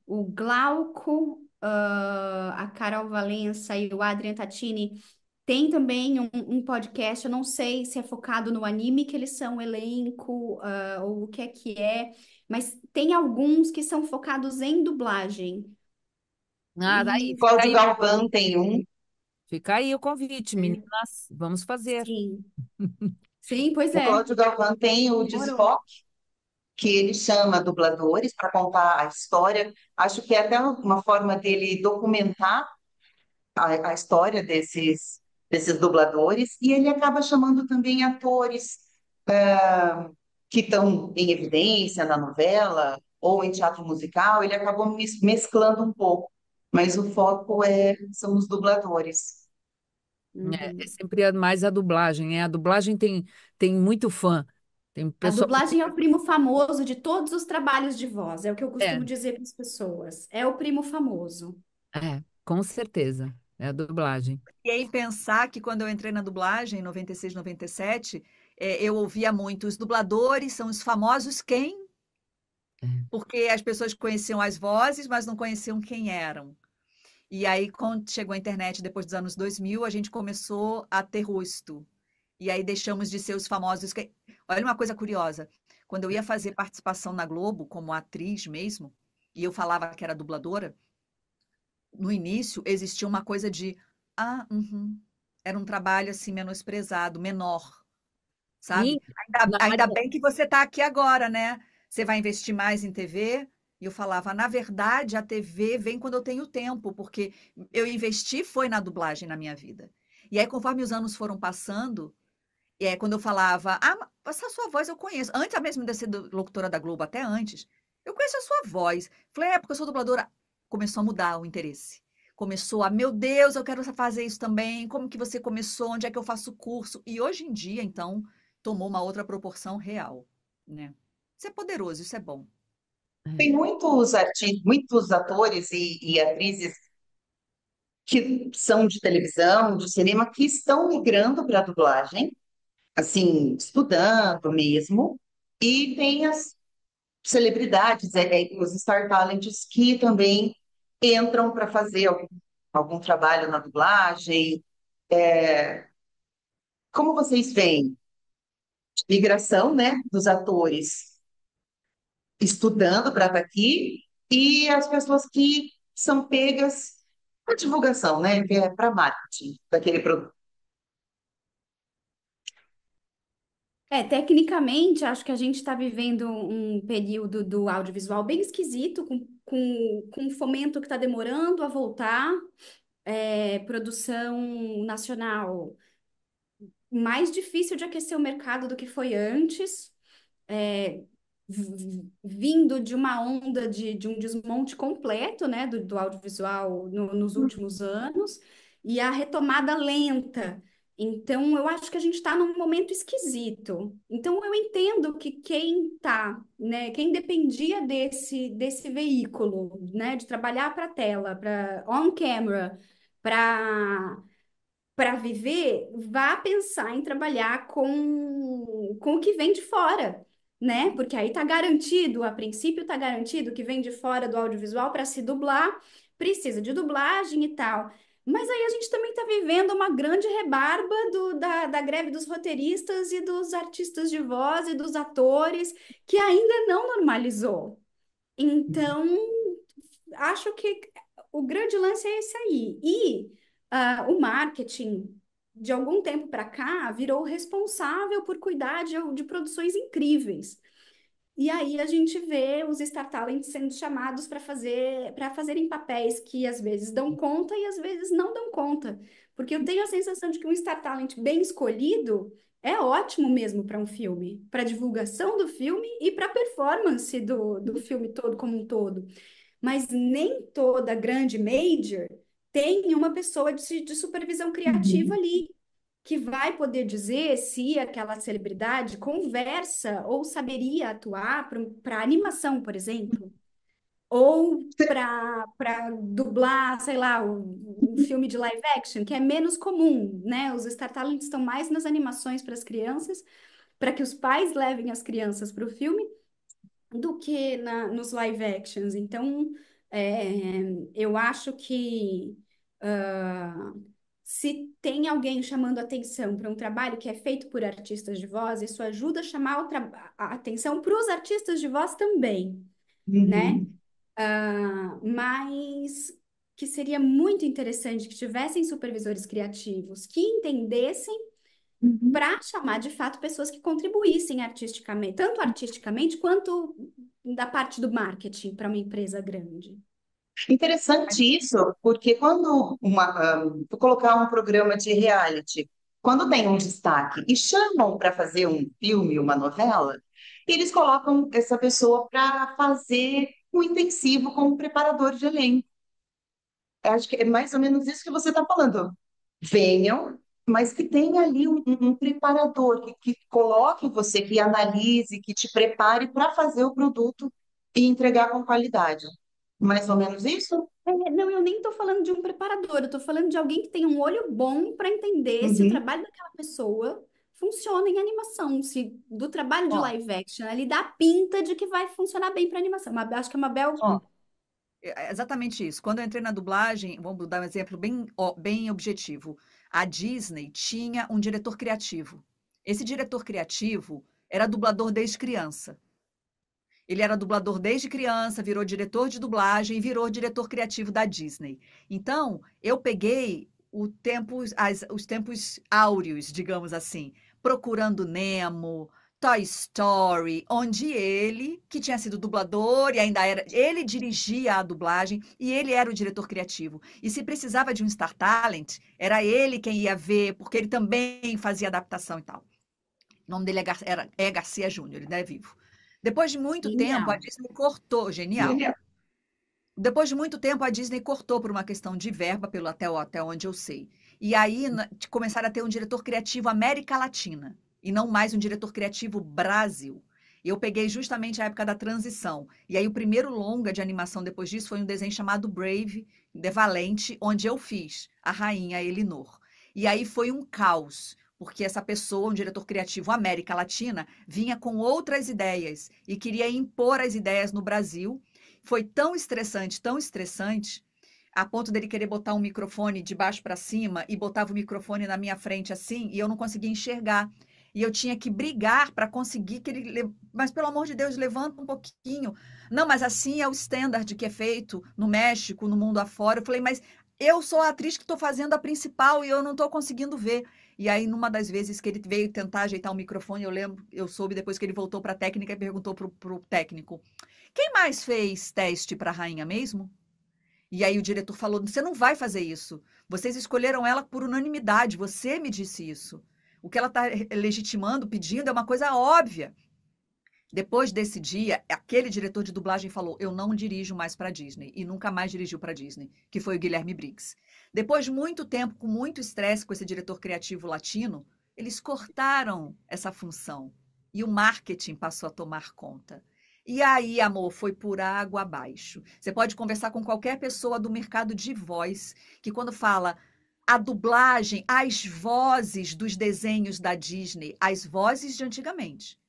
o Glauco, a Carol Valença e o Adrian Tatini tem também um podcast. Eu não sei se é focado no anime, que eles são elenco, ou o que é, mas tem alguns que são focados em dublagem. Ah, daí, E Cláudio Galvão tem um. fica aí o convite, é, meninas, vamos fazer. sim, sim, pois O é. Cláudio Galvão tem o Demorou. Desfoque, que ele chama dubladores para contar a história. Acho que é até uma forma dele documentar a história desses dubladores, e ele acaba chamando também atores que estão em evidência na novela ou em teatro musical, ele acabou mesclando um pouco, mas o foco são os dubladores. É Uhum. sempre mais a dublagem, né? A dublagem tem muito fã, tem A pessoal. dublagem é o primo famoso de todos os trabalhos de voz, é o que eu É, costumo dizer para as pessoas. É o primo famoso. com certeza, é a dublagem. E aí pensar que quando eu entrei na dublagem, em 96, 97, eu ouvia muito, os dubladores são os famosos quem? É. Porque as pessoas conheciam as vozes, mas não conheciam quem eram. E aí, quando chegou a internet, depois dos anos 2000, a gente começou a ter rosto. E aí deixamos de ser os famosos. Olha uma coisa curiosa. Quando eu ia fazer participação na Globo, como atriz mesmo, e eu falava que era dubladora, no início existia uma coisa de, uhum. Era um trabalho assim menosprezado, menor, sabe? Sim, na Ainda área, bem que você está aqui agora, né? Você vai investir mais em TV? E eu falava, na verdade, a TV vem quando eu tenho tempo, porque eu investi foi na dublagem na minha vida. E aí, conforme os anos foram passando, quando eu falava, essa sua voz eu conheço. Antes mesmo de ser locutora da Globo, até antes, eu conheço a sua voz. Falei, porque eu sou dubladora. Começou a mudar o interesse. Começou meu Deus, eu quero fazer isso também. Como que você começou? Onde é que eu faço curso? E hoje em dia, então, tomou uma outra proporção real, né? Isso é poderoso, isso é bom. Tem muitos artistas, muitos atores e atrizes que são de televisão, de cinema, que estão migrando para a dublagem, assim, estudando mesmo, e tem as celebridades, os Star Talents, que também entram para fazer algum trabalho na dublagem. Como vocês veem, migração, né, dos atores estudando para estar aqui e as pessoas que são pegas A divulgação, né? Que é para marketing daquele produto. Tecnicamente, acho que a gente está vivendo um período do audiovisual bem esquisito, com um fomento que está demorando a voltar, produção nacional mais difícil de aquecer o mercado do que foi antes, vindo de uma onda de um desmonte completo, né, do audiovisual nos últimos anos, e a retomada lenta. Então, eu acho que a gente está num momento esquisito. Então, eu entendo que quem tá, né, quem dependia desse veículo, né, de trabalhar para tela, para on camera, para viver, vá pensar em trabalhar com o que vem de fora, né? Porque aí tá garantido, a princípio tá garantido que vem de fora do audiovisual para se dublar, precisa de dublagem e tal. Mas aí a gente também está vivendo uma grande rebarba da greve dos roteiristas e dos artistas de voz e dos atores, que ainda não normalizou. Então, acho que o grande lance é esse aí. E o marketing, de algum tempo para cá, virou responsável por cuidar de produções incríveis. E aí a gente vê os Star Talents sendo chamados para fazerem papéis que às vezes dão conta e às vezes não dão conta. Porque eu tenho a sensação de que um Star Talent bem escolhido é ótimo mesmo para um filme, para divulgação do filme e para performance do filme todo como um todo. Mas nem toda grande major tem uma pessoa de supervisão criativa Uhum. ali, que vai poder dizer se aquela celebridade conversa ou saberia atuar para animação, por exemplo, ou para dublar, sei lá, um filme de live action, que é menos comum, né? Os Star Talents estão mais nas animações para as crianças, para que os pais levem as crianças para o filme do que nos live actions. Então, é, eu acho que ah, se tem alguém chamando atenção para um trabalho que é feito por artistas de voz, isso ajuda a chamar a atenção para os artistas de voz também, né? Uhum. Mas que seria muito interessante que tivessem supervisores criativos que entendessem Uhum. para chamar de fato pessoas que contribuíssem artisticamente, tanto artisticamente quanto da parte do marketing para uma empresa grande. Interessante isso, porque quando vou colocar um programa de reality, quando tem um destaque e chamam para fazer um filme, uma novela, eles colocam essa pessoa para fazer um intensivo como preparador de elenco. Acho que é mais ou menos isso que você está falando. Venham, mas que tenha ali um preparador que coloque você, que analise, que te prepare para fazer o produto e entregar com qualidade. Mais ou menos isso? Não, eu nem estou falando de um preparador, eu estou falando de alguém que tem um olho bom para entender se o Uhum. trabalho daquela pessoa funciona em animação, se do trabalho de Ó, live action ele dá pinta de que vai funcionar bem para animação. Acho que a Mabel. ó, é exatamente isso. Quando eu entrei na dublagem, vamos dar um exemplo bem, bem objetivo. A Disney tinha um diretor criativo. Esse diretor criativo era dublador desde criança. Ele era dublador desde criança, virou diretor de dublagem e virou diretor criativo da Disney. Então, eu peguei os tempos áureos, digamos assim, Procurando Nemo, Toy Story, onde ele, que tinha sido dublador e ainda era, ele dirigia a dublagem e ele era o diretor criativo. E se precisava de um Star Talent, era ele quem ia ver, porque ele também fazia adaptação e tal. O nome dele é Garcia Júnior, ele ainda é vivo. Depois de muito tempo, a Genial. Disney cortou, genial. Genial. Depois de muito tempo, a Disney cortou por uma questão de verba, até onde eu sei. E aí começaram a ter um diretor criativo América Latina, e não mais um diretor criativo Brasil. Eu peguei justamente a época da transição. E aí o primeiro longa de animação depois disso foi um desenho chamado Brave, The Valente, onde eu fiz a rainha Elinor. E aí foi um caos, porque essa pessoa, um diretor criativo América Latina, vinha com outras ideias e queria impor as ideias no Brasil. Foi tão estressante, a ponto dele querer botar um microfone de baixo para cima e botava o microfone na minha frente assim, e eu não conseguia enxergar. E eu tinha que brigar para conseguir que ele. Mas, pelo amor de Deus, levanta um pouquinho. Não, mas assim é o standard que é feito no México, no mundo afora. Eu falei, mas eu sou a atriz que estou fazendo a principal e eu não estou conseguindo ver. E aí, numa das vezes que ele veio tentar ajeitar o microfone, eu lembro, eu soube depois que ele voltou para a técnica e perguntou pro técnico: quem mais fez teste para a rainha mesmo? E aí o diretor falou: você não vai fazer isso. Vocês escolheram ela por unanimidade, você me disse isso. O que ela está legitimando, pedindo, é uma coisa óbvia. Depois desse dia, aquele diretor de dublagem falou: eu não dirijo mais para a Disney. E nunca mais dirigiu para a Disney, que foi o Guilherme Briggs. Depois de muito tempo, com muito estresse com esse diretor criativo latino, eles cortaram essa função. E o marketing passou a tomar conta. E aí, amor, foi por água abaixo. Você pode conversar com qualquer pessoa do mercado de voz, que quando fala a dublagem, as vozes dos desenhos da Disney, as vozes de antigamente.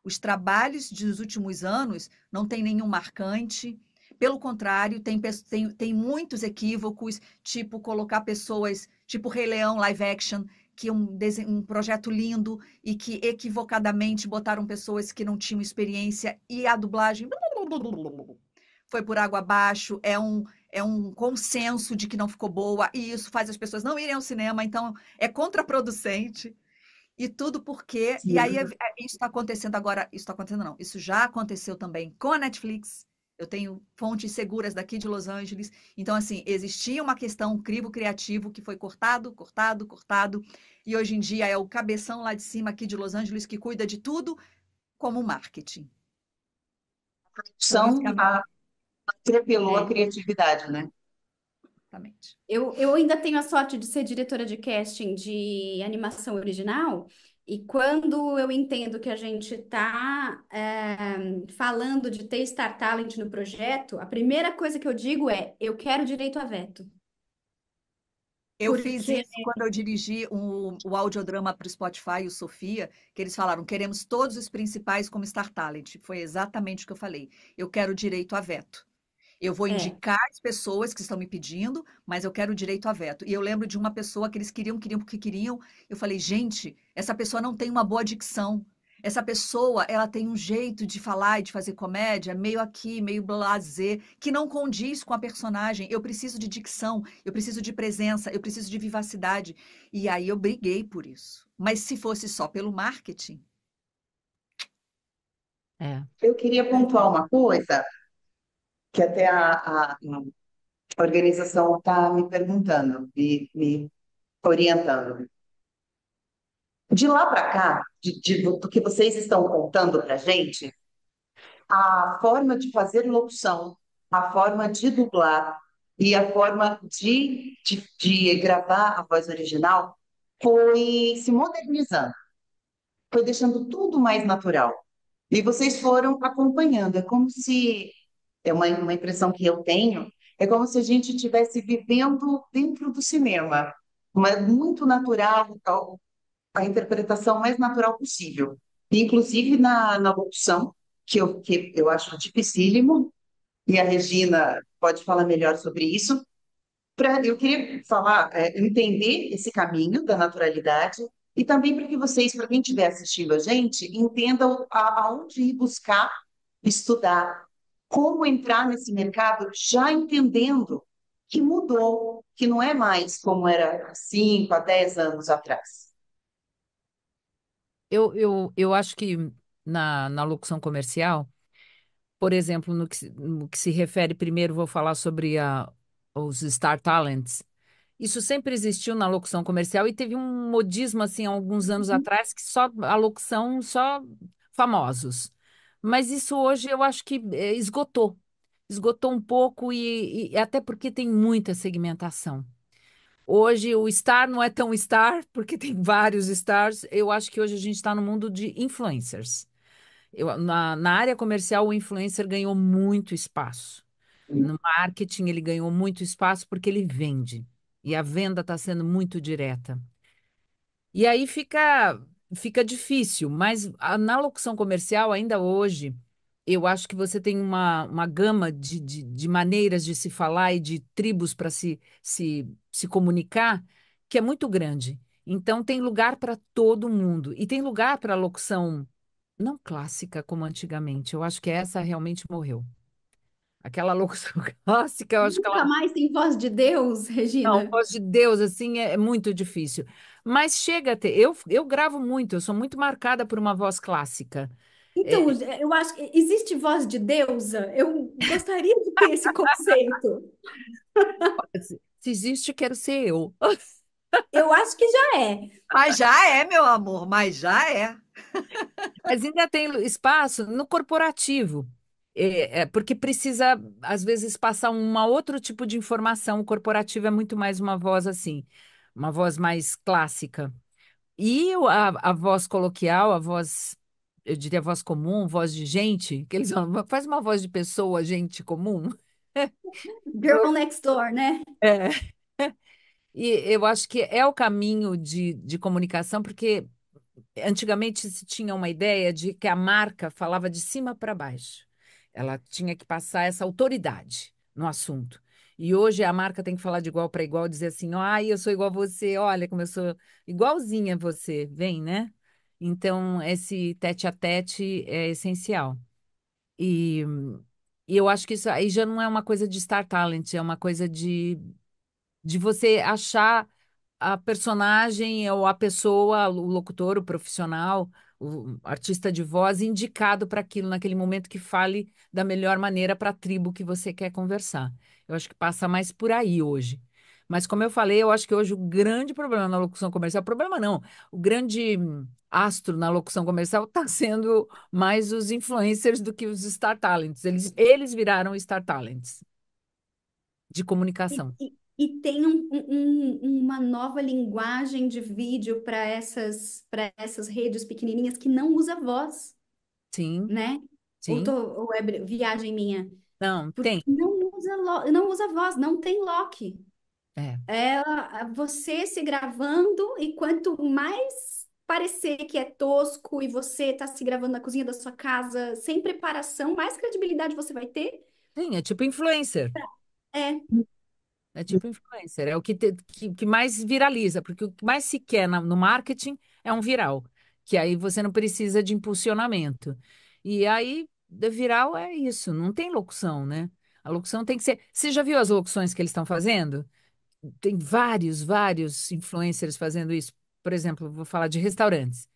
Os trabalhos dos últimos anos não tem nenhum marcante. Pelo contrário, tem muitos equívocos, tipo colocar pessoas, tipo Rei Leão live action, que é um projeto lindo e que equivocadamente botaram pessoas que não tinham experiência e a dublagem foi por água abaixo, é um consenso de que não ficou boa e isso faz as pessoas não irem ao cinema, então é contraproducente. E tudo porque. E aí, Sim. isso está acontecendo agora. Isso está acontecendo, não. Isso já aconteceu também com a Netflix. Eu tenho fontes seguras daqui de Los Angeles. Então, assim, existia uma questão, um crivo criativo que foi cortado, cortado, cortado. E hoje em dia é o cabeção lá de cima aqui de Los Angeles que cuida de tudo como marketing. Por isso que São atropelou a É. criatividade, né? exatamente. Eu ainda tenho a sorte de ser diretora de casting de animação original, e quando eu entendo que a gente está falando de ter Star Talent no projeto, a primeira coisa que eu digo é: eu quero direito a veto. Eu fiz Porque isso quando eu dirigi o audiodrama para o Spotify, o Sofia, que eles falaram: queremos todos os principais como Star Talent. Foi exatamente o que eu falei. Eu quero direito a veto. Eu vou é, indicar as pessoas que estão me pedindo, mas eu quero direito a veto. E eu lembro de uma pessoa que eles queriam porque queriam. Eu falei: gente, essa pessoa não tem uma boa dicção. Essa pessoa, ela tem um jeito de falar e de fazer comédia meio aqui, meio blasé, que não condiz com a personagem. Eu preciso de dicção, eu preciso de presença, eu preciso de vivacidade. E aí eu briguei por isso. Mas se fosse só pelo marketing, É. Eu queria pontuar uma coisa que até a organização está me perguntando, me orientando. De lá para cá, do que vocês estão contando para a gente, a forma de fazer locução, a forma de dublar e a forma de gravar a voz original foi se modernizando, foi deixando tudo mais natural. E vocês foram acompanhando. É como se, é uma impressão que eu tenho, é como se a gente estivesse vivendo dentro do cinema. Mas muito natural, a interpretação mais natural possível. Inclusive na locução, que eu acho dificílimo, e a Regina pode falar melhor sobre isso. Eu queria falar, entender esse caminho da naturalidade e também para que vocês, para quem estiver assistindo a gente, entendam aonde ir buscar estudar, como entrar nesse mercado já entendendo que mudou, que não é mais como era há 5 a 10 anos atrás. Eu acho que na locução comercial, por exemplo, no que se refere, primeiro vou falar sobre os Star Talents. Isso sempre existiu na locução comercial e teve um modismo, assim, há alguns anos atrás, que só a locução, só famosos. Mas isso hoje eu acho que esgotou. Esgotou um pouco e até porque tem muita segmentação. Hoje o star não é tão star, porque tem vários stars. Eu acho que hoje a gente está no mundo de influencers. Na área comercial, o influencer ganhou muito espaço. No marketing, ele ganhou muito espaço porque ele vende. E a venda está sendo muito direta. E aí fica difícil, mas na locução comercial, ainda hoje, eu acho que você tem uma gama de maneiras de se falar e de tribos para se comunicar que é muito grande. Então, tem lugar para todo mundo. E tem lugar para locução não clássica como antigamente. Eu acho que essa realmente morreu. Aquela locução clássica, eu acho que ela Nunca mais tem voz de Deus, não, Regina. voz de Deus, assim, é muito difícil. Mas chega a ter. Eu gravo muito, eu sou muito marcada por uma voz clássica. É, Então, eu acho que existe voz de deusa. Eu gostaria de ter esse conceito. se existe, quero ser eu. Eu acho que já é. Mas já é, meu amor, mas já é. Mas ainda tem espaço no corporativo, porque precisa, às vezes, passar um outro tipo de informação. O corporativo é muito mais uma voz assim, uma voz mais clássica. E a voz coloquial, a voz, eu diria voz comum, voz de gente, que eles falam, faz uma voz de pessoa, gente comum. Girl next door, né? É. E eu acho que é o caminho de comunicação, porque antigamente se tinha uma ideia de que a marca falava de cima para baixo. Ela tinha que passar essa autoridade no assunto. E hoje a marca tem que falar de igual para igual, dizer assim: ai, eu sou igual a você, olha como eu sou igualzinha a você, vem, né? Então, esse tete a tete é essencial. E, e eu acho que isso aí já não é uma coisa de Star Talent, é uma coisa de você achar a personagem ou a pessoa, o locutor, o profissional, o artista de voz indicado para aquilo naquele momento que fale da melhor maneira para a tribo que você quer conversar. Eu acho que passa mais por aí hoje. Mas como eu falei, eu acho que hoje o grande problema na locução comercial, problema não, o grande astro na locução comercial está sendo mais os influencers do que os Star Talents. Eles viraram Star Talents de E, comunicação. e tem uma nova linguagem de vídeo para essas redes pequenininhas que não usa voz, Sim, né? sim. Ou é viagem minha? Não, Porque tem. não usa voz, não tem lock. É. Você se gravando e quanto mais parecer que é tosco e você tá se gravando na cozinha da sua casa sem preparação, mais credibilidade você vai ter. Sim, é tipo influencer. É, É tipo influencer. É o que mais viraliza, porque o que mais se quer no marketing é um viral, que aí você não precisa de impulsionamento. E aí, de viral é isso, não tem locução, né? A locução tem que ser. Você já viu as locuções que eles estão fazendo? Tem vários influencers fazendo isso. Por exemplo, vou falar de restaurantes.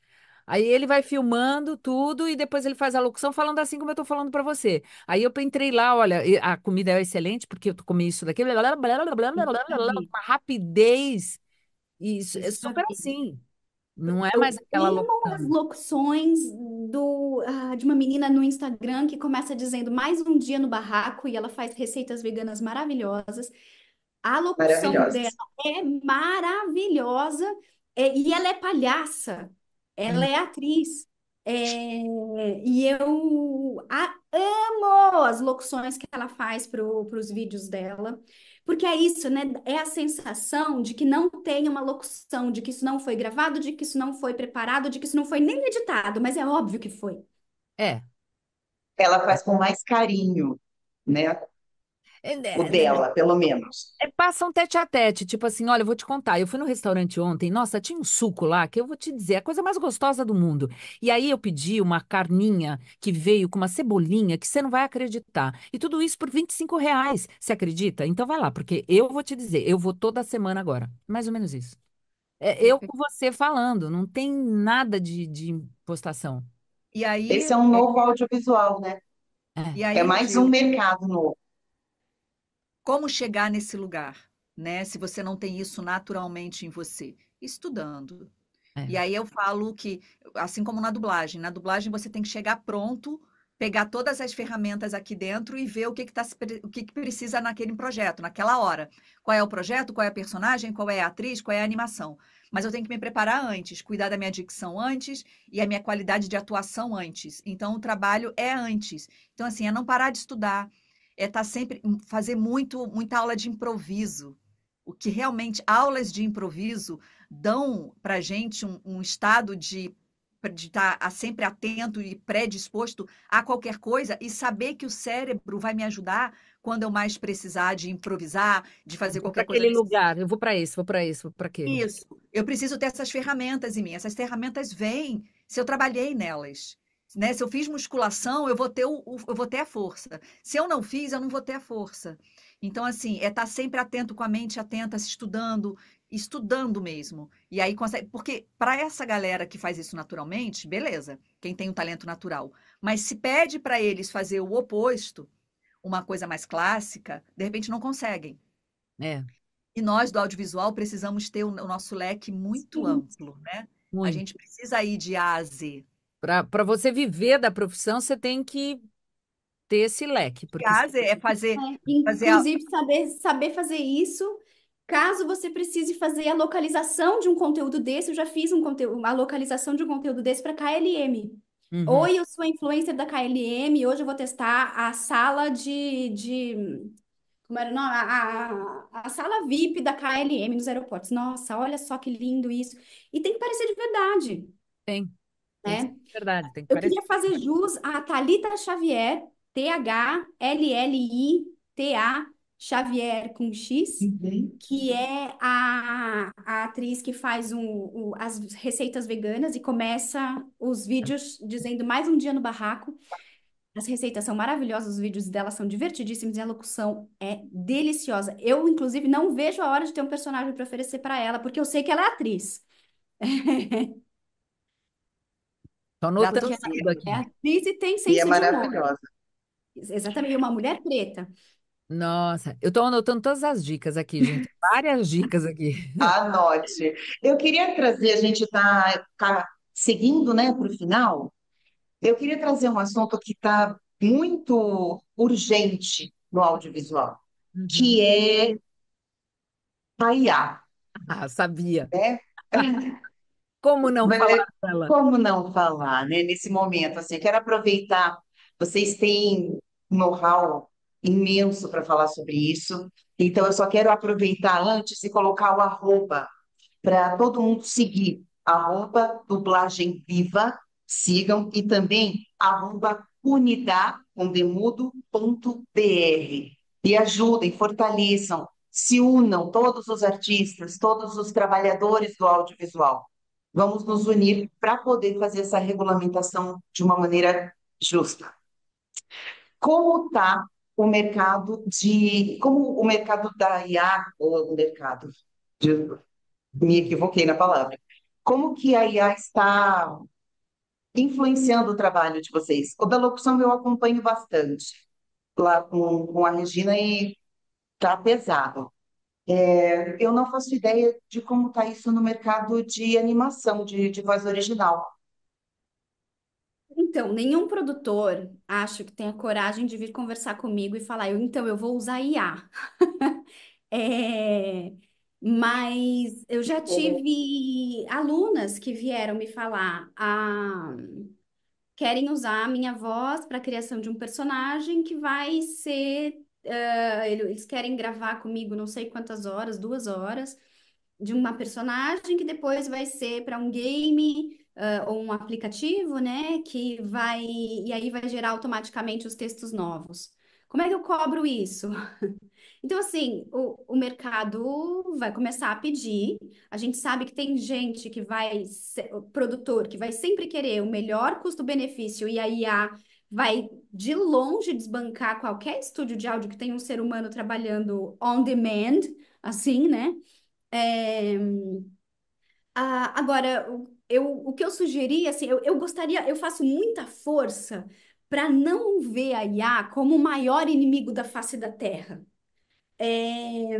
Aí ele vai filmando tudo e depois ele faz a locução falando assim como eu tô falando para você. Aí eu entrei lá, olha, a comida é excelente porque eu comi isso daqui, blá, blá, blá, blá, blá, blá, isso blá, já blá, vi, uma rapidez. E isso é isso já super vi. assim. Não é mais Eu aquela amo as locução. locuções de uma menina no Instagram que começa dizendo mais um dia no barraco e ela faz receitas veganas maravilhosas. A locução dela Maravilhosas. é maravilhosa, e ela é palhaça, ela Hum. é atriz. E eu amo as locuções que ela faz para os vídeos dela, porque é isso, né? É a sensação de que não tem uma locução, de que isso não foi gravado, de que isso não foi preparado, de que isso não foi nem editado, mas é óbvio que foi. É. Ela faz com mais carinho, né? É, O é, dela, pelo menos. passa um tete a tete, tipo assim, olha, eu vou te contar. Eu fui no restaurante ontem, nossa, tinha um suco lá que eu vou te dizer, é a coisa mais gostosa do mundo. E aí eu pedi uma carninha que veio com uma cebolinha que você não vai acreditar. E tudo isso por R$ 25. Você acredita? Então vai lá, porque eu vou te dizer, eu vou toda semana agora. Mais ou menos isso. É eu com você falando, não tem nada de impostação. E aí, Esse é um novo audiovisual, né? É, e É aí o que mais um eu mercado novo. como chegar nesse lugar, né? Se você não tem isso naturalmente em você, estudando. é. E aí eu falo que, assim como na dublagem você tem que chegar pronto, pegar todas as ferramentas aqui dentro e ver o que que precisa naquele projeto, naquela hora. Qual é o projeto, qual é a personagem, qual é a atriz, qual é a animação. Mas eu tenho que me preparar antes, cuidar da minha dicção antes e a minha qualidade de atuação antes. Então, o trabalho é antes. Então, assim, é não parar de estudar, é estar sempre, fazer muita aula de improviso. O que realmente, aulas de improviso dão para a gente um estado de estar sempre atento e predisposto a qualquer coisa e saber que o cérebro vai me ajudar quando eu mais precisar de improvisar, de Eu fazer vou para qualquer coisa aquele nesse lugar, eu vou para esse, vou para esse, vou para aquele. isso. Eu preciso ter essas ferramentas em mim. Essas ferramentas vêm se eu trabalhei nelas. né? Se eu fiz musculação, eu vou ter eu vou ter a força. Se eu não fiz, eu não vou ter a força. Então, assim, é estar sempre atento com a mente atenta, se estudando, estudando mesmo. E aí consegue, porque para essa galera que faz isso naturalmente, beleza, quem tem um talento natural. Mas se pede para eles fazer o oposto, uma coisa mais clássica, de repente não conseguem. É, E nós do audiovisual precisamos ter o nosso leque muito Sim. amplo, né? A muito. gente precisa ir de A a Z. Para você viver da profissão, você tem que ter esse leque, De porque A a Z é fazer Inclusive, saber fazer isso, caso você precise fazer a localização de um conteúdo desse, eu já fiz a localização de um conteúdo desse para KLM. Uhum, Oi, eu sou influencer da KLM, hoje eu vou testar a sala como era o nome? A sala VIP da KLM nos aeroportos. Nossa, olha só que lindo isso. E tem que parecer de verdade, tem, tem que ser né? verdade, tem que Eu parecer. queria fazer jus a Thalita Xavier, Thalita Xavier com X, Uhum. que é a atriz que faz as receitas veganas e começa os vídeos dizendo mais um dia no barraco. As receitas são maravilhosas, os vídeos dela são divertidíssimos e a locução é deliciosa. Eu, inclusive, não vejo a hora de ter um personagem para oferecer para ela, porque eu sei que ela é atriz. Tô já estou anotando Porque ela tudo seguindo. é aqui. atriz e tem E é senso de humor. maravilhosa. Exatamente, e uma mulher preta. Nossa, eu tô anotando todas as dicas aqui, gente. Várias dicas aqui. Anote. Eu queria trazer, a gente está seguindo, né, para o final. Eu queria trazer um assunto que está muito urgente no audiovisual, Uhum. que é a IA, Ah, sabia. né? Como não Mas, falar dela? como não falar, né, nesse momento, assim, quero aproveitar, vocês têm know-how imenso para falar sobre isso, então eu só quero aproveitar antes e colocar o arroba para todo mundo seguir, arroba dublagem viva, sigam, e também arroba unidade, com demudo.br. E ajudem, fortaleçam, se unam, todos os artistas, todos os trabalhadores do audiovisual. Vamos nos unir para poder fazer essa regulamentação de uma maneira justa. Como está como o mercado da IA, ou o mercado, de- me equivoquei na palavra. Como que a IA está influenciando o trabalho de vocês? O da locução eu acompanho bastante lá com a Regina e tá pesado. Eu não faço ideia de como está isso no mercado de animação, de voz original. Então, nenhum produtor acho que tenha coragem de vir conversar comigo e falar, então eu vou usar IA. É, mas eu já Uhum. tive alunas que vieram me falar, querem usar a minha voz para a criação de um personagem que vai ser, eles querem gravar comigo não sei quantas horas, 2 horas, de uma personagem que depois vai ser para um game, ou um aplicativo, né? E aí vai gerar automaticamente os textos novos. Como é que eu cobro isso? Então, assim, o mercado vai começar a pedir. A gente sabe que tem gente o produtor, que vai sempre querer o melhor custo-benefício, e a IA vai de longe desbancar qualquer estúdio de áudio que tenha um ser humano trabalhando on demand, assim, né? É, agora, o que eu sugeri, assim, eu gostaria, eu faço muita força para não ver a IA como o maior inimigo da face da Terra. É,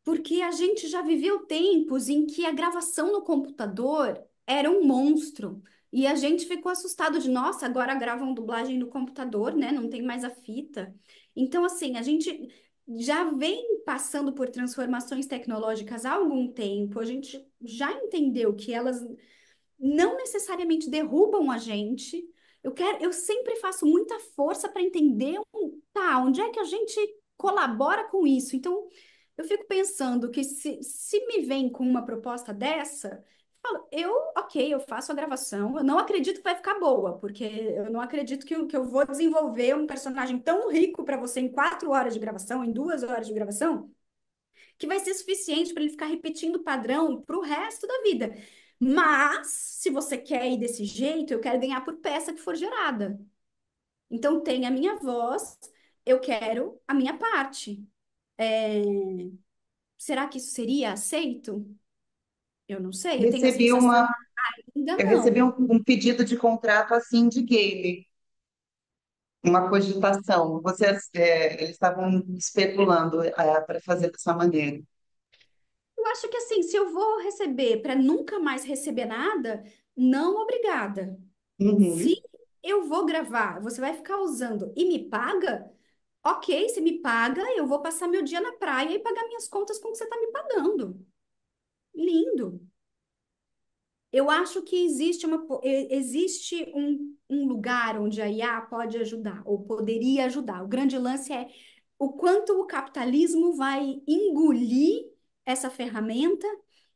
porque a gente já viveu tempos em que a gravação no computador era um monstro. E a gente ficou assustado de, nossa, agora gravam dublagem no computador, né? Não tem mais a fita. Então, assim, a gente já vem passando por transformações tecnológicas há algum tempo. A gente já entendeu que elas não necessariamente derrubam a gente. Eu sempre faço muita força para entender, tá, onde é que a gente colabora com isso. Então, eu fico pensando que se me vem com uma proposta dessa, ok, eu faço a gravação, eu não acredito que vai ficar boa, porque eu não acredito que eu vou desenvolver um personagem tão rico para você em 4 horas de gravação, em 2 horas de gravação, que vai ser suficiente para ele ficar repetindo o padrão para o resto da vida. Mas, se você quer ir desse jeito, eu quero ganhar por peça que for gerada. Então, tem a minha voz, eu quero a minha parte. É, será que isso seria aceito? Eu não sei, eu tenho a Recebi sensação uma, que ainda eu recebi não. um pedido de contrato assim de game, uma cogitação. Eles estavam especulando para fazer dessa maneira. Eu acho que assim, se eu vou receber para nunca mais receber nada, não obrigada. Se Uhum. eu vou gravar, você vai ficar usando e me paga? Ok, se me paga, eu vou passar meu dia na praia e pagar minhas contas com o que você está me pagando. Lindo. Eu acho que existe um lugar onde a IA pode ajudar, ou poderia ajudar. O grande lance é o quanto o capitalismo vai engolir essa ferramenta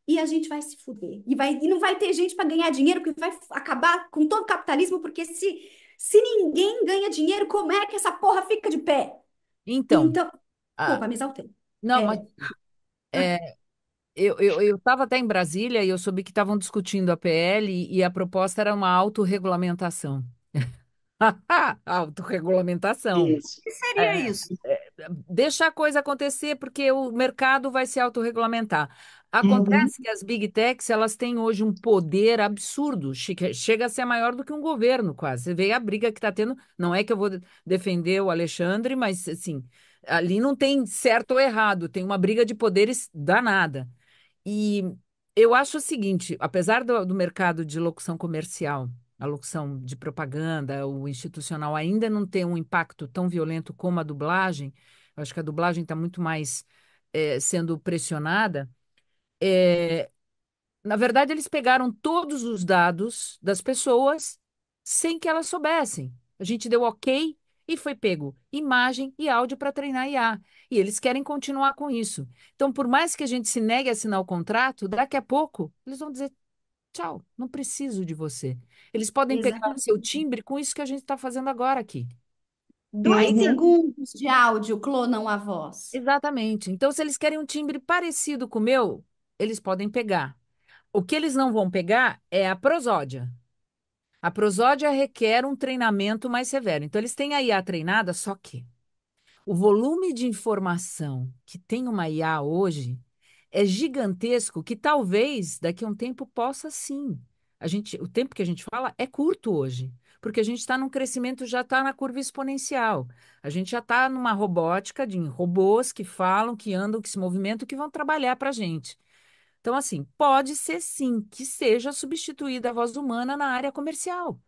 e a gente vai se fuder. E não vai ter gente para ganhar dinheiro, porque vai acabar com todo o capitalismo, porque se ninguém ganha dinheiro, como é que essa porra fica de pé? Então, Então, ah, desculpa, me exaltei. não, mas É, é, eu estava até em Brasília e eu soube que estavam discutindo a PL e a proposta era uma autorregulamentação. Autorregulamentação. O Isso. que seria É, isso? deixar a coisa acontecer porque o mercado vai se autorregulamentar. Uhum. Acontece que as big techs elas têm hoje um poder absurdo, chega a ser maior do que um governo quase. Você vê a briga que está tendo, não é que eu vou defender o Alexandre, mas assim, ali não tem certo ou errado, tem uma briga de poderes danada. E eu acho o seguinte, apesar do mercado de locução comercial, a locução de propaganda, o institucional ainda não ter um impacto tão violento como a dublagem, eu acho que a dublagem está muito mais sendo pressionada. eh, Na verdade, eles pegaram todos os dados das pessoas sem que elas soubessem. A gente deu ok e foi pego imagem e áudio para treinar IA. E eles querem continuar com isso. Então, por mais que a gente se negue a assinar o contrato, daqui a pouco eles vão dizer tchau, não preciso de você. Eles podem pegar o seu exatamente. timbre com isso que a gente está fazendo agora aqui. Uhum.2 segundos de áudio clonam a voz. Exatamente. Então, se eles querem um timbre parecido com o meu, eles podem pegar. O que eles não vão pegar é a prosódia. A prosódia requer um treinamento mais severo. Então, eles têm a IA treinada, só que o volume de informação que tem uma IA hoje é gigantesco, que talvez daqui a um tempo possa sim. O tempo que a gente fala é curto hoje, porque a gente está num crescimento, já está na curva exponencial. A gente já está numa robótica de robôs que falam, que andam, que se movimentam, que vão trabalhar para a gente. Então, assim, pode ser sim que seja substituída a voz humana na área comercial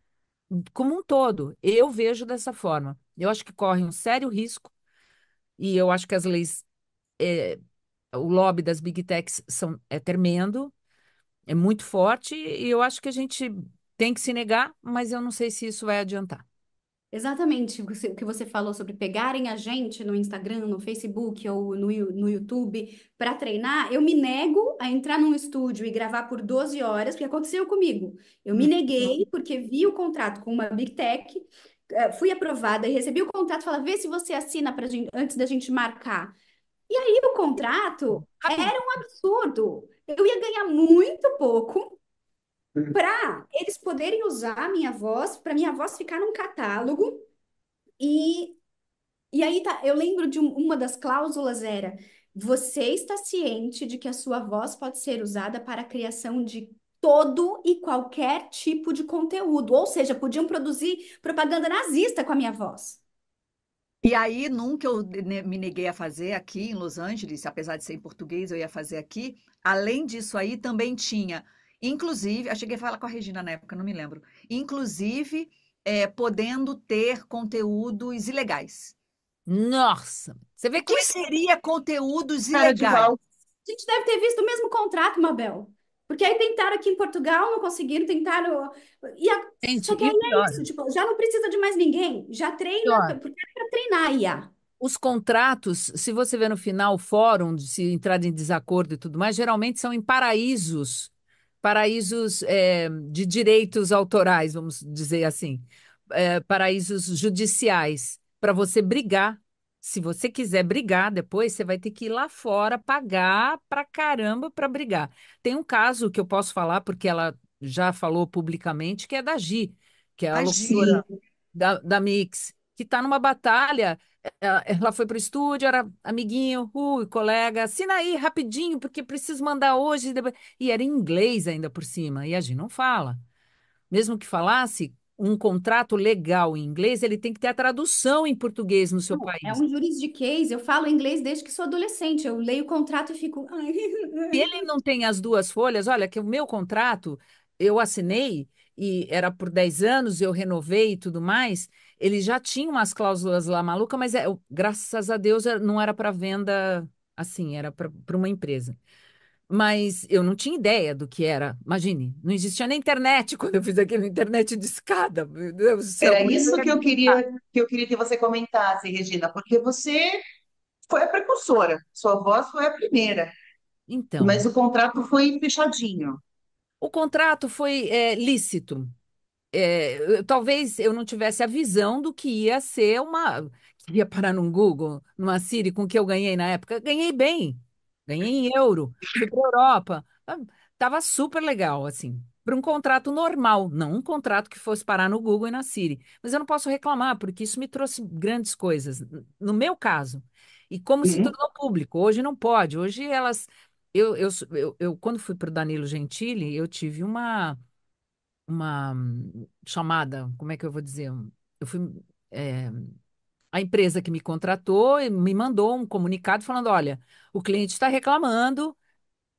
como um todo. Eu vejo dessa forma. Eu acho que corre um sério risco e eu acho que as leis, o lobby das big techs é tremendo, é muito forte e eu acho que a gente tem que se negar, mas eu não sei se isso vai adiantar. Exatamente o que você falou sobre pegarem a gente no Instagram, no Facebook ou no YouTube para treinar. Eu me nego a entrar num estúdio e gravar por 12 horas, porque aconteceu comigo. Eu me neguei Uhum. porque vi o contrato com uma Big Tech, fui aprovada e recebi o contrato, fala, vê se você assina pra gente, antes da gente marcar. E aí o contrato era Rapidinho. um absurdo. Eu ia ganhar muito pouco para eles poderem usar a minha voz, para minha voz ficar num catálogo. E, e aí tá, eu lembro de uma das cláusulas era: você está ciente de que a sua voz pode ser usada para a criação de todo e qualquer tipo de conteúdo, ou seja, podiam produzir propaganda nazista com a minha voz. E aí, num que eu me neguei a fazer aqui em Los Angeles, apesar de ser em português, eu ia fazer aqui. Além disso aí, também tinha, inclusive, eu cheguei a falar com a Regina na época, não me lembro. Inclusive, podendo ter conteúdos ilegais. Nossa, você O vê como que é que seria conteúdos Cara de ilegais? pau. A gente deve ter visto o mesmo contrato, Mabel. Porque aí tentaram aqui em Portugal, não conseguiram, tentaram. Só gente, que e aí o é pior, isso, tipo, já não precisa de mais ninguém. Já treina, pior, porque é para treinar a IA. os contratos, se você vê no final o fórum, se entrar em desacordo e tudo mais, geralmente são em paraísos, paraísos de direitos autorais, vamos dizer assim, paraísos judiciais, para você brigar. se você quiser brigar depois, você vai ter que ir lá fora pagar pra caramba pra brigar. Tem um caso que eu posso falar, porque ela já falou publicamente, que é da Gi, que é a Sim. locutora da Mix, que está numa batalha. Ela foi pro estúdio, era amiguinho, colega, assina aí rapidinho, porque preciso mandar hoje. E era em inglês ainda por cima, e a Gi não fala. Mesmo que falasse, um contrato legal em inglês, ele tem que ter a tradução em português no seu Não, é país. um juridiquês. Eu falo inglês desde que sou adolescente. Eu leio o contrato e fico. Ai. Se ele não tem as duas folhas, olha, que o meu contrato eu assinei e era por 10 anos, eu renovei e tudo mais. Ele já tinha umas cláusulas lá maluca, mas graças a Deus não era para venda assim, era para uma empresa. Mas eu não tinha ideia do que era. Imagine, não existia nem internet quando eu fiz aquilo, internet de escada. Meu Deus do céu, Era como é que eu isso ia que eu acreditar? queria que você comentasse, Regina, porque você foi a precursora, sua voz foi a primeira, Então, mas o contrato foi fechadinho. o contrato foi lícito. Talvez eu não tivesse a visão do que ia ser que ia parar num Google, numa Siri, com o que eu ganhei na época. Ganhei bem, ganhei em euro, fui para a Europa. Tava super legal, assim, para um contrato normal, não um contrato que fosse parar no Google e na Siri. Mas eu não posso reclamar, porque isso me trouxe grandes coisas, no meu caso. E como se Uhum. tornou público, hoje não pode. Hoje elas. Quando fui para o Danilo Gentili, eu tive uma chamada, como é que eu vou dizer? Eu fui, é, a empresa que me contratou me mandou um comunicado falando: olha, o cliente está reclamando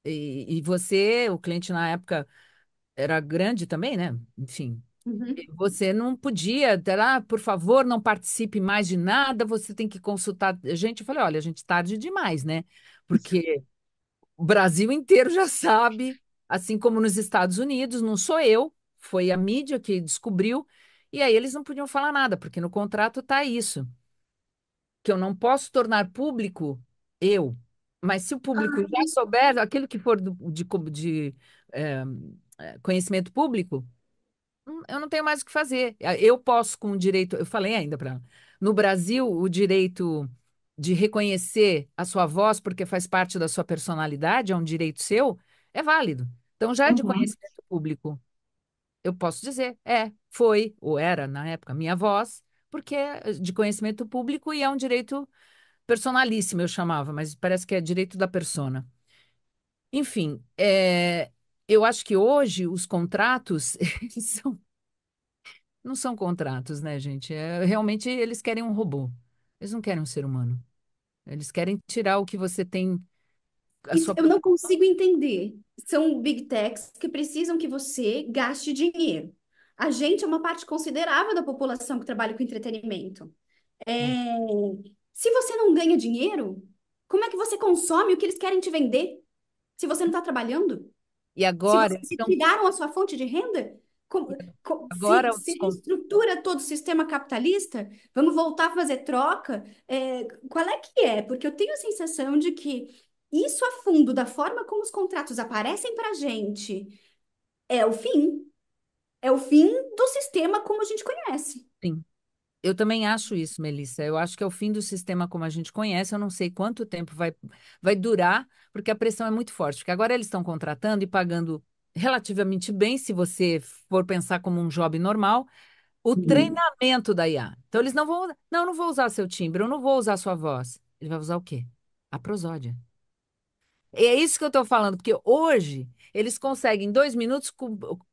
e você, o cliente na época era grande também, né? Enfim, Uhum. você não podia, por favor, não participe mais de nada, você tem que consultar a gente. Eu falei: olha, a gente tarde demais, né? Porque o Brasil inteiro já sabe, assim como nos Estados Unidos, não sou eu, foi a mídia que descobriu, e aí eles não podiam falar nada, porque no contrato está isso, que eu não posso tornar público eu. Mas se o público já souber, aquilo que for de eh, conhecimento público, eu não tenho mais o que fazer. Eu posso, com o direito, eu falei ainda para ela, no Brasil, o direito de reconhecer a sua voz, porque faz parte da sua personalidade, é um direito seu, é válido. Então, já é de Uhum. conhecimento público. Eu posso dizer, foi, ou era, na época, minha voz, porque é de conhecimento público e é um direito personalíssimo, eu chamava, mas parece que é direito da persona. Enfim, eu acho que hoje os contratos, eles não são contratos, né, gente? Realmente eles querem um robô. Eles não querem um ser humano. Eles querem tirar o que você tem, a Isso sua. eu não consigo entender. São big techs que precisam que você gaste dinheiro. A gente é uma parte considerável da população que trabalha com entretenimento. É, Se você não ganha dinheiro, como é que você consome o que eles querem te vender? Se você não está trabalhando? E Se agora você eles se estão. tiraram a sua fonte de renda? Agora Se reestrutura todo o sistema capitalista, vamos voltar a fazer troca? Qual é que é? Porque eu tenho a sensação de que isso a fundo, da forma como os contratos aparecem para a gente, é o fim. É o fim do sistema como a gente conhece. Sim. Eu também acho isso, Melissa. Eu acho que é o fim do sistema como a gente conhece. Eu não sei quanto tempo vai durar, porque a pressão é muito forte. Porque agora eles estão contratando e pagando relativamente bem, se você for pensar como um job normal, o Uhum. treinamento da IA. Então eles não vão. Não, eu não vou usar seu timbre, eu não vou usar sua voz. Ele vai usar o quê? A prosódia. E é isso que eu estou falando, porque hoje eles conseguem em 2 minutos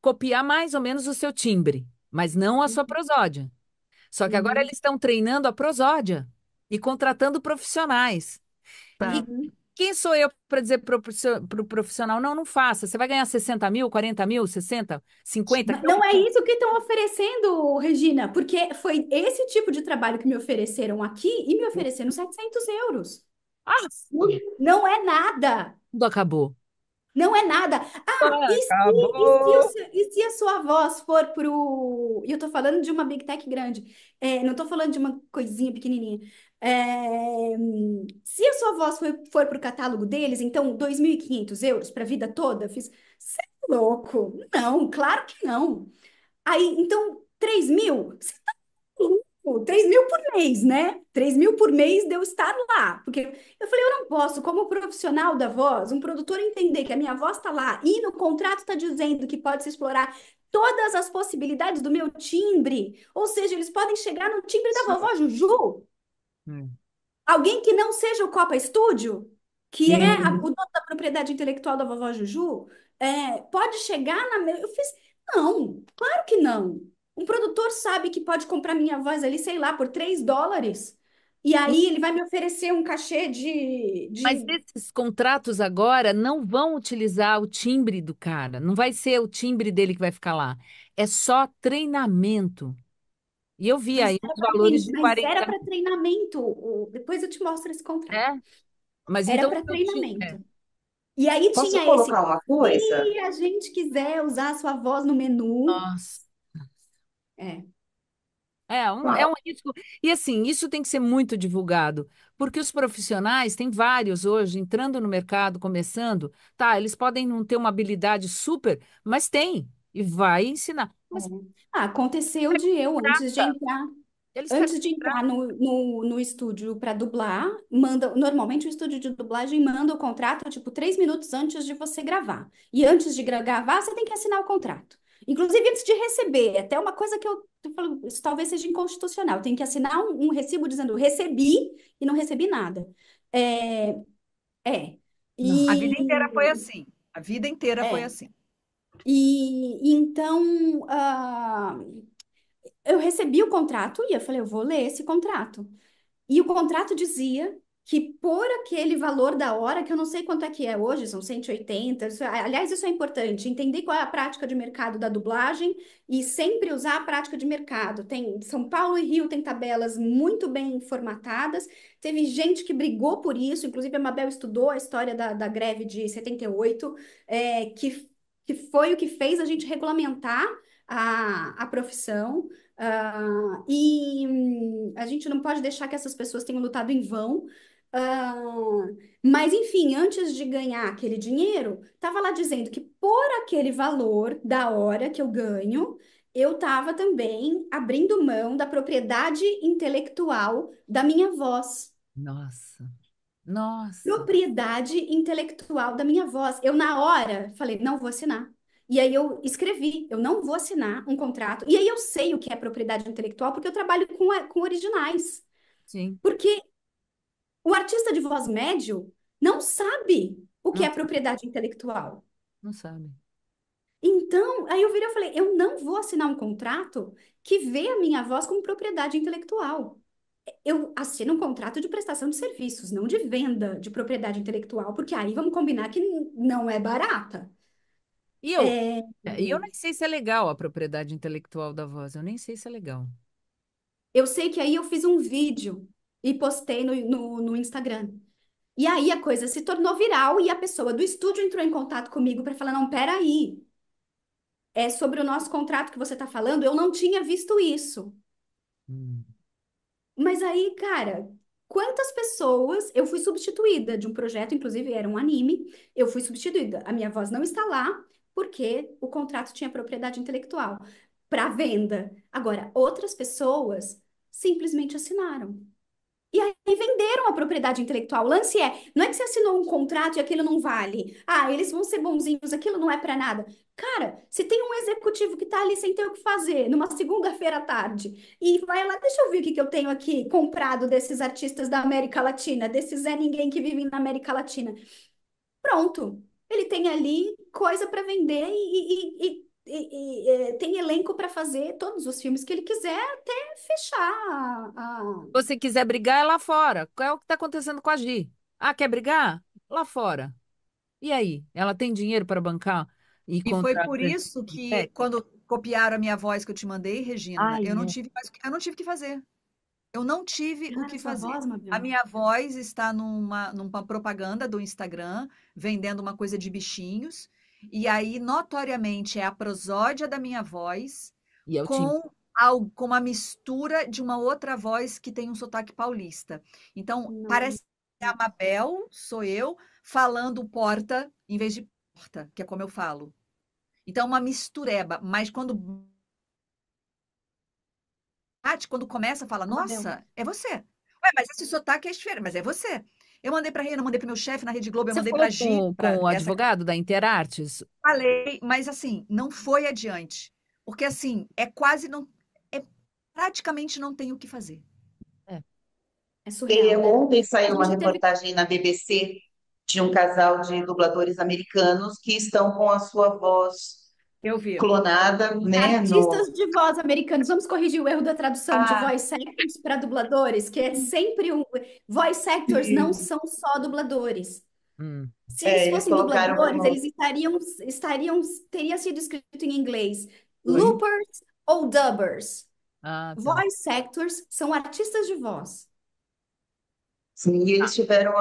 copiar mais ou menos o seu timbre, mas não a sua prosódia. Só que agora Uhum, eles estão treinando a prosódia e contratando profissionais. E Tá. uhum. quem sou eu para dizer para o profissional, não, não faça. Você vai ganhar 60 mil, 40 mil, 60, 50, Mas que é o não é mínimo. isso que estão oferecendo, Regina, porque foi esse tipo de trabalho que me ofereceram aqui e me ofereceram 700 euros. Ah, Não é nada. tudo acabou. Não é nada. Ah, Acabou. e se a sua voz for pro. E eu tô falando de uma Big Tech grande. Não tô falando de uma coisinha pequenininha. Se a sua voz for pro catálogo deles, então 2.500 euros para a vida toda, eu fiz. Você é louco? Não, claro que não. Aí, então, 3.000? Você tá louco? 3.000 por mês, né? 3.000 por mês de eu estar lá. Porque eu falei, eu não posso, como profissional da voz, um produtor entender que a minha voz está lá e no contrato está dizendo que pode se explorar todas as possibilidades do meu timbre. Ou seja, eles podem chegar no timbre da vovó Juju. Hum. Alguém que não seja o Copa Estúdio, que é o Uhum. dono da propriedade intelectual da vovó Juju, pode chegar na. Eu fiz. Não, claro que não. Um produtor sabe que pode comprar minha voz ali, sei lá, por US$ 3. E aí ele vai me oferecer um cachê Mas de... esses contratos agora não vão utilizar o timbre do cara. Não vai ser o timbre dele que vai ficar lá. É só treinamento. E eu vi aí uns valores de Mas era 40 para treinamento. Depois eu te mostro esse contrato. é? Mas Era então para eu tinha. treinamento. E aí Posso tinha esse. colocar uma coisa? Se a gente quiser usar a sua voz no menu. Nossa. É. É um risco. E assim, isso tem que ser muito divulgado, porque os profissionais, tem vários hoje entrando no mercado, começando, tá, eles podem não ter uma habilidade super, mas tem, e vai ensinar. Mas Aconteceu de eu, trata, eles pegam antes de entrar trata. no estúdio para dublar, manda, normalmente o estúdio de dublagem manda o contrato, tipo, 3 minutos antes de você gravar. E antes de gravar, você tem que assinar o contrato. Inclusive, antes de receber, até uma coisa que eu falo, isso talvez seja inconstitucional, tem que assinar um recibo dizendo recebi e não recebi nada. É, é. A vida inteira foi E, assim. A vida inteira foi é. assim. E então, eu recebi o contrato e eu falei, eu vou ler esse contrato. E o contrato dizia que por aquele valor da hora, que eu não sei quanto é que é hoje, são 180, aliás, isso é importante, entender qual é a prática de mercado da dublagem e sempre usar a prática de mercado. Tem São Paulo e Rio tem tabelas muito bem formatadas, teve gente que brigou por isso, inclusive a Mabel estudou a história da greve de 78, que foi o que fez a gente regulamentar a profissão. A gente não pode deixar que essas pessoas tenham lutado em vão. Ah, mas, enfim, antes de ganhar aquele dinheiro, estava lá dizendo que por aquele valor da hora que eu ganho, eu estava também abrindo mão da propriedade intelectual da minha voz. Nossa, nossa. Propriedade intelectual da minha voz. Eu, na hora, falei, não vou assinar. E aí eu escrevi, eu não vou assinar um contrato. E aí eu sei o que é propriedade intelectual, porque eu trabalho com originais. Sim, Porque o artista de voz médio não sabe o que não, é propriedade intelectual. não sabe. Então, aí eu virei e falei, eu não vou assinar um contrato que vê a minha voz como propriedade intelectual. Eu assino um contrato de prestação de serviços, não de venda de propriedade intelectual, porque aí vamos combinar que não é barata. E eu, É, e eu nem sei se é legal a propriedade intelectual da voz, eu nem sei se é legal. eu sei que aí eu fiz um vídeo e postei no Instagram. E aí a coisa se tornou viral e a pessoa do estúdio entrou em contato comigo para falar: não, peraí, é sobre o nosso contrato que você está falando, eu não tinha visto isso. Hum. Mas aí, cara, quantas pessoas. Eu fui substituída de um projeto, inclusive era um anime, eu fui substituída. A minha voz não está lá porque o contrato tinha propriedade intelectual para venda. Agora, outras pessoas simplesmente assinaram. E aí venderam a propriedade intelectual. O lance não é que você assinou um contrato e aquilo não vale. Ah, eles vão ser bonzinhos, aquilo não é para nada. Cara, se tem um executivo que tá ali sem ter o que fazer, numa segunda-feira à tarde, e vai lá, deixa eu ver o que que eu tenho aqui comprado desses artistas da América Latina, desses Zé Ninguém que vivem na América Latina. Pronto. Ele tem ali coisa para vender tem elenco para fazer todos os filmes que ele quiser até fechar Você quiser brigar, é lá fora. Qual é o que está acontecendo com a Gi? Ah, quer brigar? Lá fora. E aí? Ela tem dinheiro para bancar e E foi contrato? por isso que, É. quando copiaram a minha voz que eu te mandei, Regina, Ai, eu não é. tive eu não tive o que fazer. Eu não tive o Tiraram a que sua fazer. voz, A Mabel. minha voz está numa propaganda do Instagram, vendendo uma coisa de bichinhos, e aí, notoriamente, é a prosódia da minha voz E é o time. com uma mistura de uma outra voz que tem um sotaque paulista. Então, Não. parece que a Mabel, sou eu, falando porta em vez de porta, que é como eu falo. Então, uma mistureba, mas quando quando começa, fala, Mabel. nossa, é você. Ué, mas esse sotaque é diferente, mas é você. Eu mandei para a Reina, mandei para o meu chefe na Rede Globo, eu Você mandei para falou a Gi, com o dessa advogado da Interartes? falei, mas assim, não foi adiante. Porque assim, é quase não, é praticamente não tem o que fazer. É. É surreal, né? Ontem A saiu uma gente teve. reportagem na BBC de um casal de dubladores americanos que estão com a sua voz Eu vi. clonada, né, no... Artistas de voz americanos, vamos corrigir o erro da tradução de Ah, voice actors para dubladores, que é sempre um. Voice actors não sim. são só dubladores. Hum. Se eles Eles fossem colocaram dubladores, como... eles teria sido escrito em inglês loopers ou dubbers. Ah, tá. Voice actors são artistas de voz. Sim, e eles tiveram...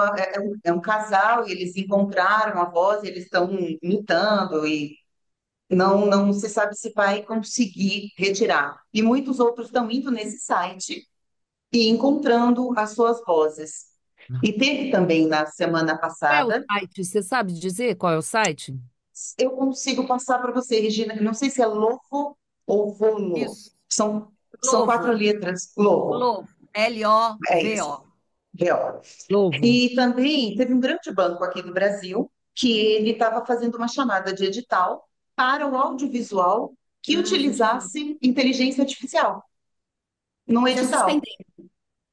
é um casal, e eles encontraram a voz, e eles estão lutando, e não se sabe se vai conseguir retirar. E muitos outros estão indo nesse site e encontrando as suas vozes. E teve também na semana Qual é o passada, site? Você sabe dizer qual é o site? eu consigo passar para você, Regina, não sei se é Lovo ou Volo. Isso. São quatro Lovo. letras, Lovo, Lovo. é isso, L-O-V-O. V-O. Louvo. E também teve um grande banco aqui do Brasil que ele estava fazendo uma chamada de edital para o audiovisual que Ah, a gente viu. utilizasse inteligência artificial no Já edital. suspenderam,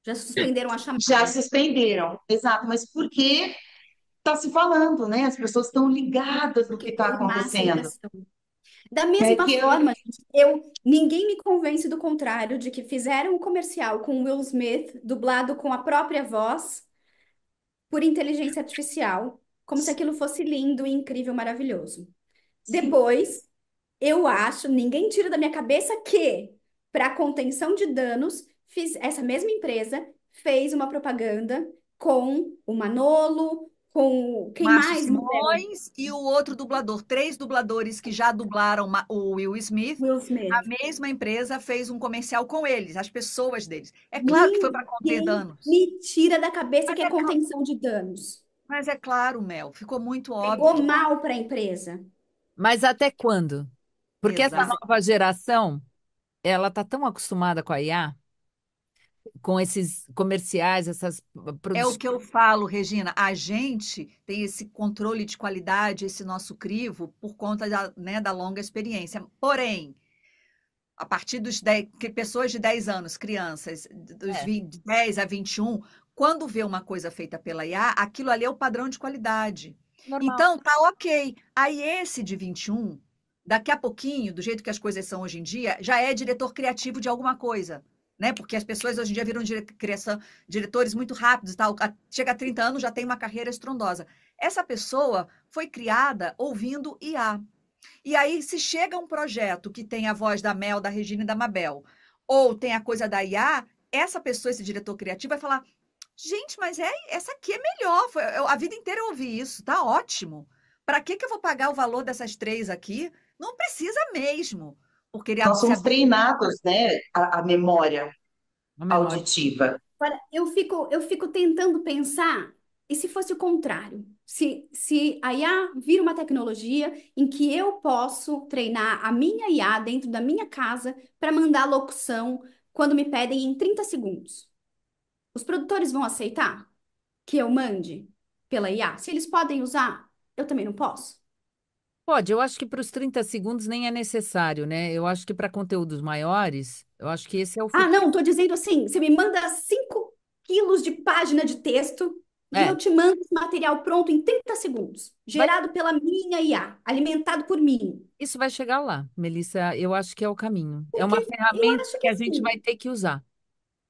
já suspenderam a Já chamada. suspenderam, exato, mas porque está se falando, né? As pessoas estão ligadas no que Porque está teve má acontecendo. aceitação. Da É mesma que forma, gente, ninguém me convence do contrário de que fizeram um comercial com Will Smith, dublado com a própria voz, por inteligência artificial, como se aquilo fosse lindo, incrível, maravilhoso. sim, Depois, eu acho, ninguém tira da minha cabeça que, para contenção de danos, essa mesma empresa fez uma propaganda com o Manolo, com quem Márcio mais, Mabel? Simões e o outro dublador. Três dubladores que já dublaram o Will Smith. Will A Smith. mesma empresa fez um comercial com eles, as pessoas deles. É claro que foi para conter Ninguém danos. me tira da cabeça Mas que é é, contenção de danos. mas é claro, Mel, ficou muito Pegou óbvio. mal para a empresa. Mas até quando? Porque essa Pois é. nova geração, ela tá tão acostumada com a IA, com esses comerciais, essas É o produções. que eu falo, Regina. A gente tem esse controle de qualidade, esse nosso crivo, por conta da, né, da longa experiência. Porém, a partir dos 10, pessoas de 10 anos, crianças, dos É, 20, de 10 a 21, quando vê uma coisa feita pela IA, aquilo ali é o padrão de qualidade. normal. Então, tá ok. Aí esse de 21, daqui a pouquinho, do jeito que as coisas são hoje em dia, já é diretor criativo de alguma coisa. Né? Porque as pessoas hoje em dia viram diretores muito rápidos e tal. Chega a 30 anos, já tem uma carreira estrondosa. Essa pessoa foi criada ouvindo IA. E aí, se chega um projeto que tem a voz da Mel, da Regina e da Mabel, ou tem a coisa da IA, essa pessoa, esse diretor criativo, vai falar: gente, mas essa aqui é melhor. A vida inteira eu ouvi isso, tá ótimo. Para que eu vou pagar o valor dessas três aqui? Não precisa mesmo, porque ele nós se somos treinados, né? A memória A memória. auditiva. Agora, eu fico tentando pensar, e se fosse o contrário? Se a IA vira uma tecnologia em que eu posso treinar a minha IA dentro da minha casa para mandar locução quando me pedem em 30 segundos. Os produtores vão aceitar que eu mande pela IA? Se eles podem usar, eu também não posso? Pode, eu acho que para os 30 segundos nem é necessário, né? Eu acho que para conteúdos maiores, eu acho que esse é o Ah, futuro. não, tô dizendo assim, você me manda 5 quilos de página de texto e É, eu te mando esse material pronto em 30 segundos, vai, gerado pela minha IA, alimentado por mim. isso vai chegar lá, Melissa. Eu acho que é o caminho. É Porque uma eu ferramenta acho que que a gente vai assim, ter que usar.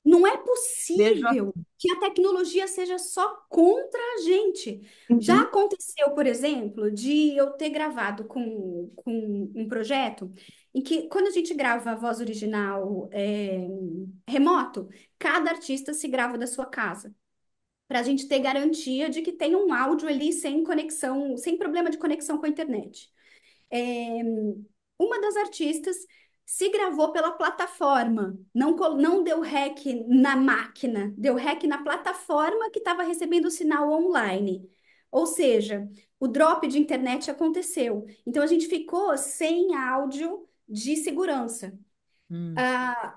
não é Vejo possível assim. que a tecnologia seja só contra a gente. Já Uhum. aconteceu, por exemplo, de eu ter gravado com um projeto em que, quando a gente grava a voz original remoto, cada artista se grava da sua casa, para a gente ter garantia de que tem um áudio ali sem conexão, sem problema de conexão com a internet. É, uma das artistas se gravou pela plataforma, não deu rec na máquina, deu rec na plataforma que estava recebendo o sinal online. Ou seja, o drop de internet aconteceu. Então a gente ficou sem áudio de segurança. Hum,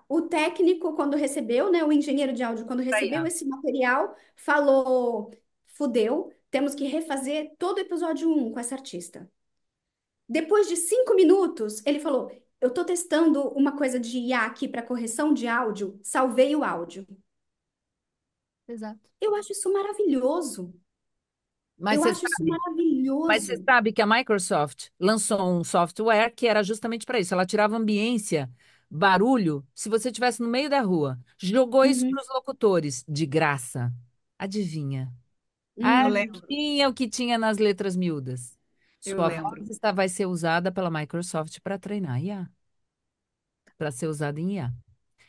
O técnico, quando recebeu, né, o engenheiro de áudio, quando pra recebeu IA. esse material, falou: fudeu, temos que refazer todo o episódio 1 com essa artista. Depois de 5 minutos, ele falou: eu tô testando uma coisa de IA aqui para correção de áudio, salvei o áudio. Exato. Eu acho isso maravilhoso. Mas Eu você acho isso sabe, mas você maravilhoso. sabe que a Microsoft lançou um software que era justamente para isso. Ela tirava ambiência, barulho, se você estivesse no meio da rua. Jogou isso Uhum. para os locutores, de graça. Adivinha? Eu lembro, Adivinha o que tinha nas letras miúdas? eu Sua lembro. voz vai ser usada pela Microsoft para treinar IA, para ser usada em IA.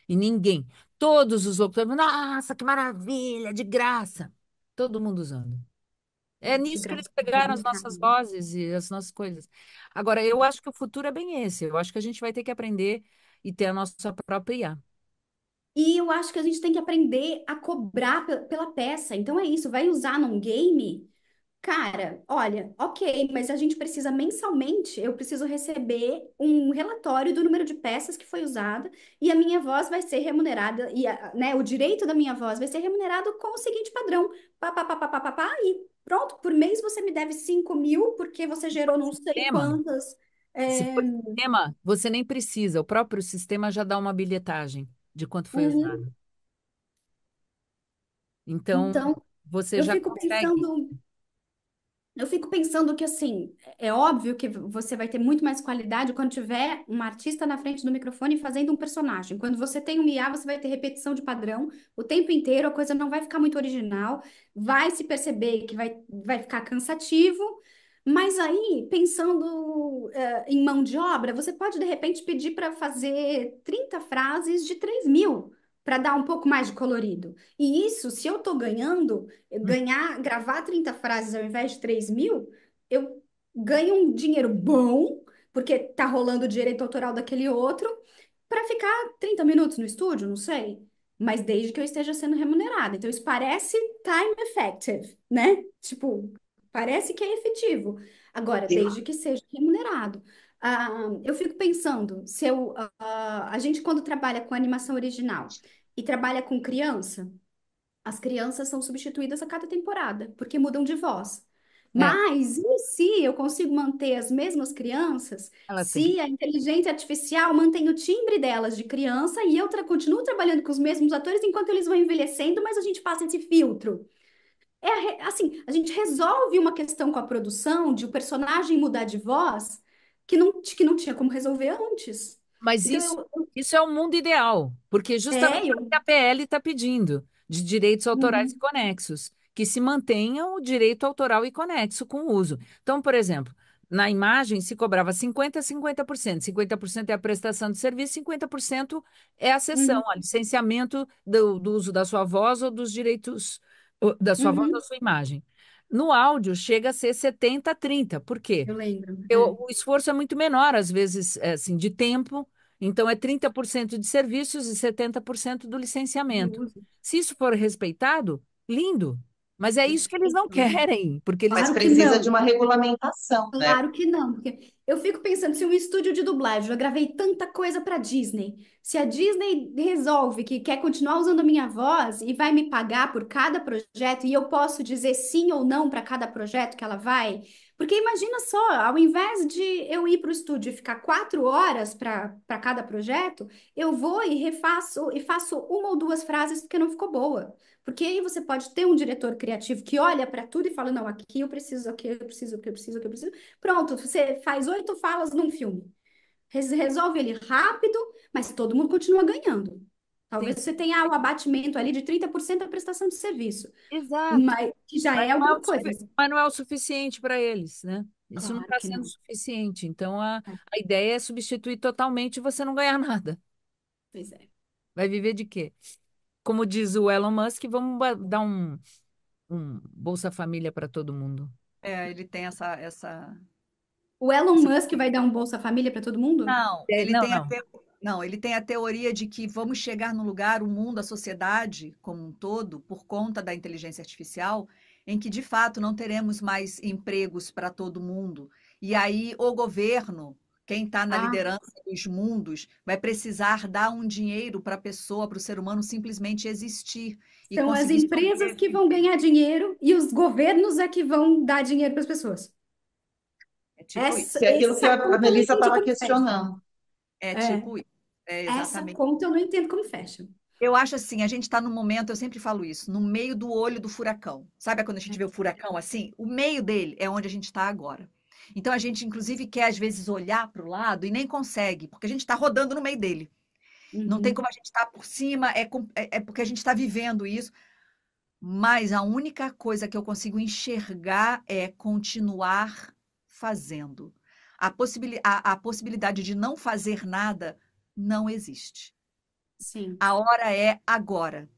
E ninguém, todos os locutores, nossa, que maravilha, de graça. Todo mundo usando. É De nisso que eles graça para pegaram as brincar, nossas né? vozes e as nossas coisas. Agora, eu acho que o futuro é bem esse. Eu acho que a gente vai ter que aprender e ter a nossa própria IA. E eu acho que a gente tem que aprender a cobrar pela peça. Então é isso, vai usar num game. Cara, olha, ok, mas a gente precisa mensalmente, eu preciso receber um relatório do número de peças que foi usada e a minha voz vai ser remunerada, e né, o direito da minha voz vai ser remunerado com o seguinte padrão: pá, pá, pá, pá, pá, pá, pá, e pronto, por mês você me deve 5.000 porque você gerou não sei Sistema, quantas. se é, for sistema, você nem precisa. O próprio sistema já dá uma bilhetagem de quanto foi uhum. usado. Então, Então, você eu já fico consegue. pensando. Eu fico pensando que, assim, é óbvio que você vai ter muito mais qualidade quando tiver uma artista na frente do microfone fazendo um personagem. Quando você tem um IA, você vai ter repetição de padrão o tempo inteiro, a coisa não vai ficar muito original, vai se perceber que vai ficar cansativo. Mas aí, pensando, em mão de obra, você pode, de repente, pedir para fazer 30 frases de 3.000, para dar um pouco mais de colorido. E isso, se eu estou ganhando gravar 30 frases ao invés de 3.000, eu ganho um dinheiro bom, porque tá rolando o direito autoral daquele outro, para ficar 30 minutos no estúdio, não sei. Mas desde que eu esteja sendo remunerada. Então, isso parece time effective, né? Tipo, parece que é efetivo. Agora, desde que seja remunerado. Eu fico pensando, se a gente, quando trabalha com animação original e trabalha com criança, as crianças são substituídas a cada temporada, porque mudam de voz. É, Mas e se eu consigo manter as mesmas crianças, elas têm que. se a inteligência artificial mantém o timbre delas de criança e eu continuo trabalhando com os mesmos atores enquanto eles vão envelhecendo, mas a gente passa esse filtro? Assim, a gente resolve uma questão com a produção de o personagem mudar de voz que não tinha como resolver antes. Mas Então, isso é o mundo ideal, porque justamente é o que eu. a PL está pedindo, de direitos autorais e Uhum, conexos, que se mantenha o direito autoral e conexo com o uso. Então, por exemplo, na imagem se cobrava 50% a 50%. 50% é a prestação de serviço, 50% é a cessão, uhum, a licenciamento do uso da sua voz ou dos direitos da sua voz ou da uhum. sua imagem. No áudio chega a ser 70 a 30. Por quê? Eu lembro. O esforço é muito menor, às vezes, assim, de tempo, então é 30% de serviços e 70% do De licenciamento. uso. Se isso for respeitado, lindo, mas é isso que eles não Perfeito, né? querem, porque eles Mas Claro que precisa de não. uma regulamentação, né? Claro que não, porque eu fico pensando, se um estúdio de dublagem, eu gravei tanta coisa para Disney, se a Disney resolve que quer continuar usando a minha voz e vai me pagar por cada projeto, e eu posso dizer sim ou não para cada projeto que ela vai, porque imagina só, ao invés de eu ir para o estúdio e ficar 4 horas para cada projeto, eu vou e refaço e faço uma ou duas frases porque não ficou boa. Porque aí você pode ter um diretor criativo que olha para tudo e fala, não, aqui eu preciso, aqui eu preciso, aqui eu preciso, aqui eu preciso. Pronto, você faz 8 falas num filme. Resolve ele rápido, mas todo mundo continua ganhando. Talvez sim, você tenha o abatimento ali de 30% da prestação de serviço, exato, mas que já mas é não é alguma o, coisa. Mas mas não é o suficiente para eles, né? Isso não claro está que sendo não. suficiente. Então, É, a ideia é substituir totalmente e você não ganhar nada. pois é. Vai viver de quê? Como diz o Elon Musk, vamos dar um Bolsa Família para todo mundo. Ele tem O Elon essa... Musk vai dar um Bolsa Família para todo mundo? Não, ele Não, tem não. não, ele tem a teoria de que vamos chegar no lugar, o mundo, a sociedade como um todo, por conta da inteligência artificial, em que de fato não teremos mais empregos para todo mundo. E aí o governo Quem está na Ah, liderança dos mundos vai precisar dar um dinheiro para a pessoa, para o ser humano simplesmente existir e são as conseguir empresas que vão sobreviver. ganhar dinheiro e os governos é que vão dar dinheiro para as pessoas. É tipo isso. Que é aquilo que Essa a conta eu não Melissa entendi estava como fecha. questionando. É É, tipo isso. É essa exatamente. conta eu não entendo como fecha. Eu acho assim, a gente está no momento, eu sempre falo isso, no meio do olho do furacão. Sabe quando a gente vê o furacão assim? O meio dele é onde a gente está agora. Então a gente, inclusive, quer às vezes olhar para o lado e nem consegue, porque a gente está rodando no meio dele. Não tem Uhum. como a gente estar por cima, é porque a gente está vivendo isso. Mas a única coisa que eu consigo enxergar é continuar fazendo. A possibilidade de não fazer nada não existe. Sim, A hora é agora.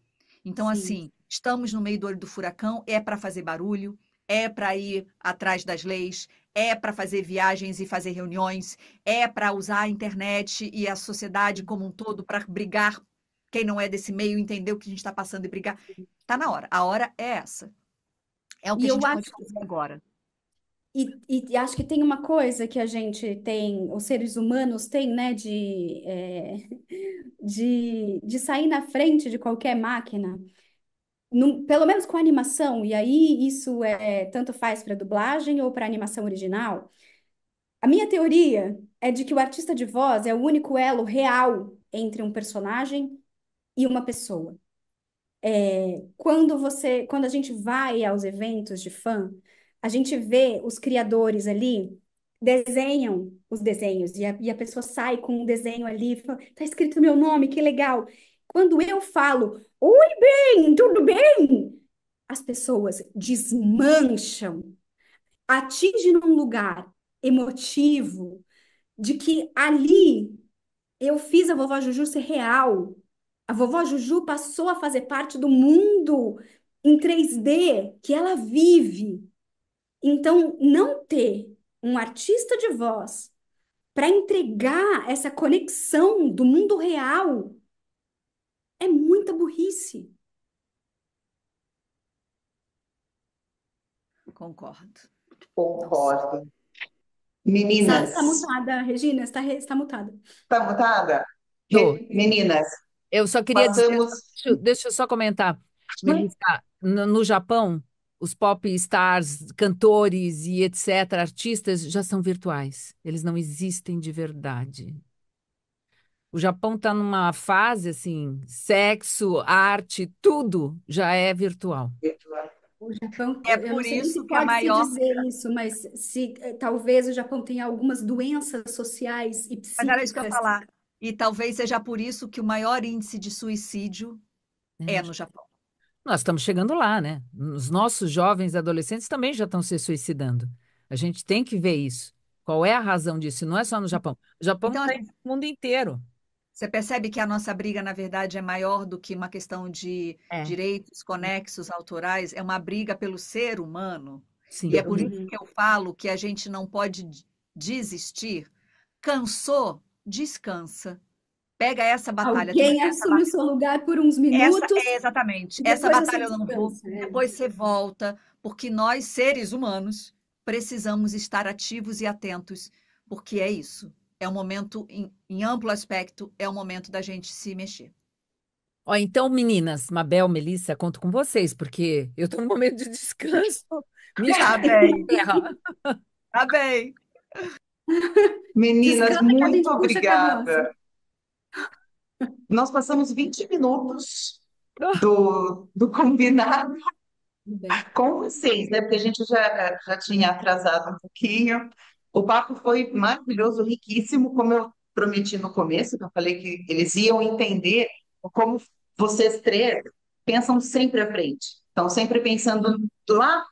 Então, sim. assim, estamos no meio do olho do furacão, é para fazer barulho, é para ir atrás das leis, é para fazer viagens e fazer reuniões, é para usar a internet e a sociedade como um todo para brigar. Quem não é desse meio entender o que a gente está passando e brigar. Está na hora. A hora é essa. É o que E a eu gente acho, pode fazer agora. e acho que tem uma coisa que a gente tem, os seres humanos têm, né, de sair na frente de qualquer máquina, pelo menos com animação, e aí isso tanto faz para dublagem ou para animação original. A minha teoria é de que o artista de voz é o único elo real entre um personagem e uma pessoa. Quando a gente vai aos eventos de fã, a gente vê os criadores ali desenham os desenhos e a pessoa sai com um desenho ali, e fala, tá escrito meu nome, que legal. Quando eu falo, oi, bem, tudo bem? As pessoas desmancham, atingem num lugar emotivo de que ali eu fiz a vovó Juju ser real. A vovó Juju passou a fazer parte do mundo em 3D que ela vive. Então, não ter um artista de voz para entregar essa conexão do mundo real é muita burrice. Concordo. Nossa. Concordo. Está Meninas, mutada, Regina, está mutada. tá mutada? Tô. Meninas, Eu só queria dizer, passamos. deixa eu só comentar, Melissa, no Japão, os pop stars, cantores e etc., artistas já são virtuais. Eles não existem de verdade. O Japão está numa fase assim, sexo, arte, tudo já é virtual. O Japão, É eu não por sei nem isso se que a pode se maior. dizer isso, mas se talvez o Japão tenha algumas doenças sociais e Mas era isso que eu ia psíquicas. falar. E talvez seja por isso que o maior índice de suicídio É, é no Japão. nós estamos chegando lá, né? Os nossos jovens e adolescentes também já estão se suicidando. A gente tem que ver isso. Qual é a razão disso? Não é só no Japão. O Japão Então, está no mundo inteiro. você percebe que a nossa briga, na verdade, é maior do que uma questão de É, direitos conexos autorais, é uma briga pelo ser humano. E sim. é por isso Uhum. que eu falo que a gente não pode desistir. Cansou? Descansa. Pega essa batalha. Tudo Alguém bem, assume o seu lugar por uns essa minutos é exatamente. e Essa depois você batalha eu não vou. descansa. É. Depois você volta, porque nós, seres humanos, precisamos estar ativos e atentos, porque é isso. É um momento, em amplo aspecto, é o momento da gente se mexer. Ó, então, meninas, Mabel, Melissa, conto com vocês, porque eu estou no momento de descanso. Me Tá chama pra bem, terra. tá bem. Meninas, Descansa que a muito gente puxa a carroça. obrigada. Nós passamos 20 minutos do combinado Tudo bem. com vocês, né? Porque a gente já tinha atrasado um pouquinho. O papo foi maravilhoso, riquíssimo, como eu prometi no começo, que eu falei que eles iam entender como vocês três pensam sempre à frente. Estão sempre pensando lá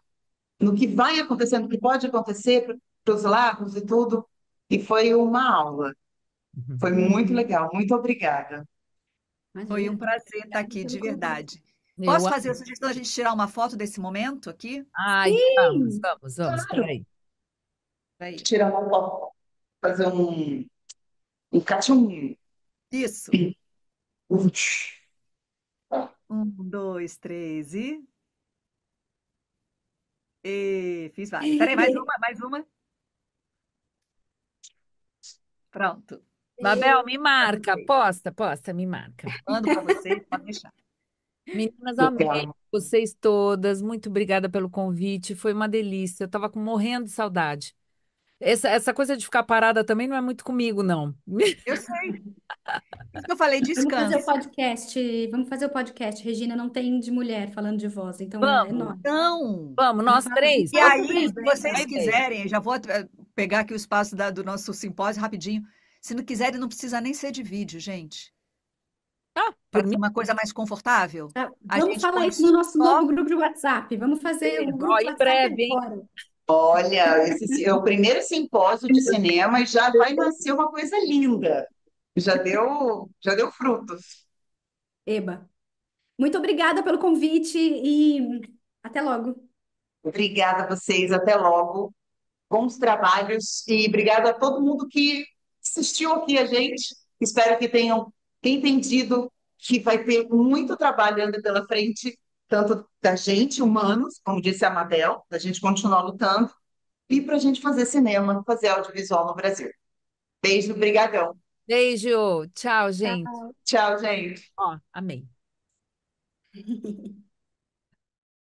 no que vai acontecer, no que pode acontecer para os lados e tudo. E foi uma aula. Foi muito Uhum. legal. Muito obrigada. Foi um Imagina. prazer estar Obrigada aqui, de pelo convite. verdade. Eu, Posso fazer a sugestão da gente tirar uma foto desse momento aqui? ai, vamos, Sim! vamos, vamos. Espera Claro. aí. Peraí. Tirar uma foto, fazer um cachum. Isso. Um, dois, três e. E fiz várias. Peraí, mais uma, mais uma. Pronto. Mabel, me marca, posta, me marca. Mando para vocês, pode deixar. Meninas, amei Legal. vocês todas. Muito obrigada pelo convite. Foi uma delícia. Eu estava morrendo de saudade. Essa coisa de ficar parada também não é muito comigo, não. Eu sei. Por isso que eu falei Vamos fazer o descanse. podcast. Vamos fazer o podcast. Regina, não tem de mulher falando de voz, então é Vamos, nós. Não. vamos, Vamos nós falar, vamos três. E falar Vamos sobre aí, se mesmo. vocês A Brenda. ideia. quiserem, eu já vou pegar aqui o espaço do nosso simpósio rapidinho. Se não quiserem, não precisa nem ser de vídeo, gente. Ah, por Para mim, ser uma coisa mais confortável, Tá, a vamos gente falar põe isso no nosso só. novo grupo de WhatsApp. Vamos fazer o ó, grupo de em WhatsApp breve, hein? agora. Olha, esse é o primeiro simpósio de cinema e já vai nascer uma coisa linda. Já deu frutos. Eba. Muito obrigada pelo convite e até logo. Obrigada a vocês, até logo. Bons trabalhos e obrigada a todo mundo que assistiu aqui a gente. Espero que tenham entendido que vai ter muito trabalho ainda pela frente, tanto da gente, humanos, como disse a Mabel, da gente continuar lutando, e para a gente fazer cinema, fazer audiovisual no Brasil. Beijo, brigadão. Beijo. Tchau, gente. Tchau, gente. Ó, amei.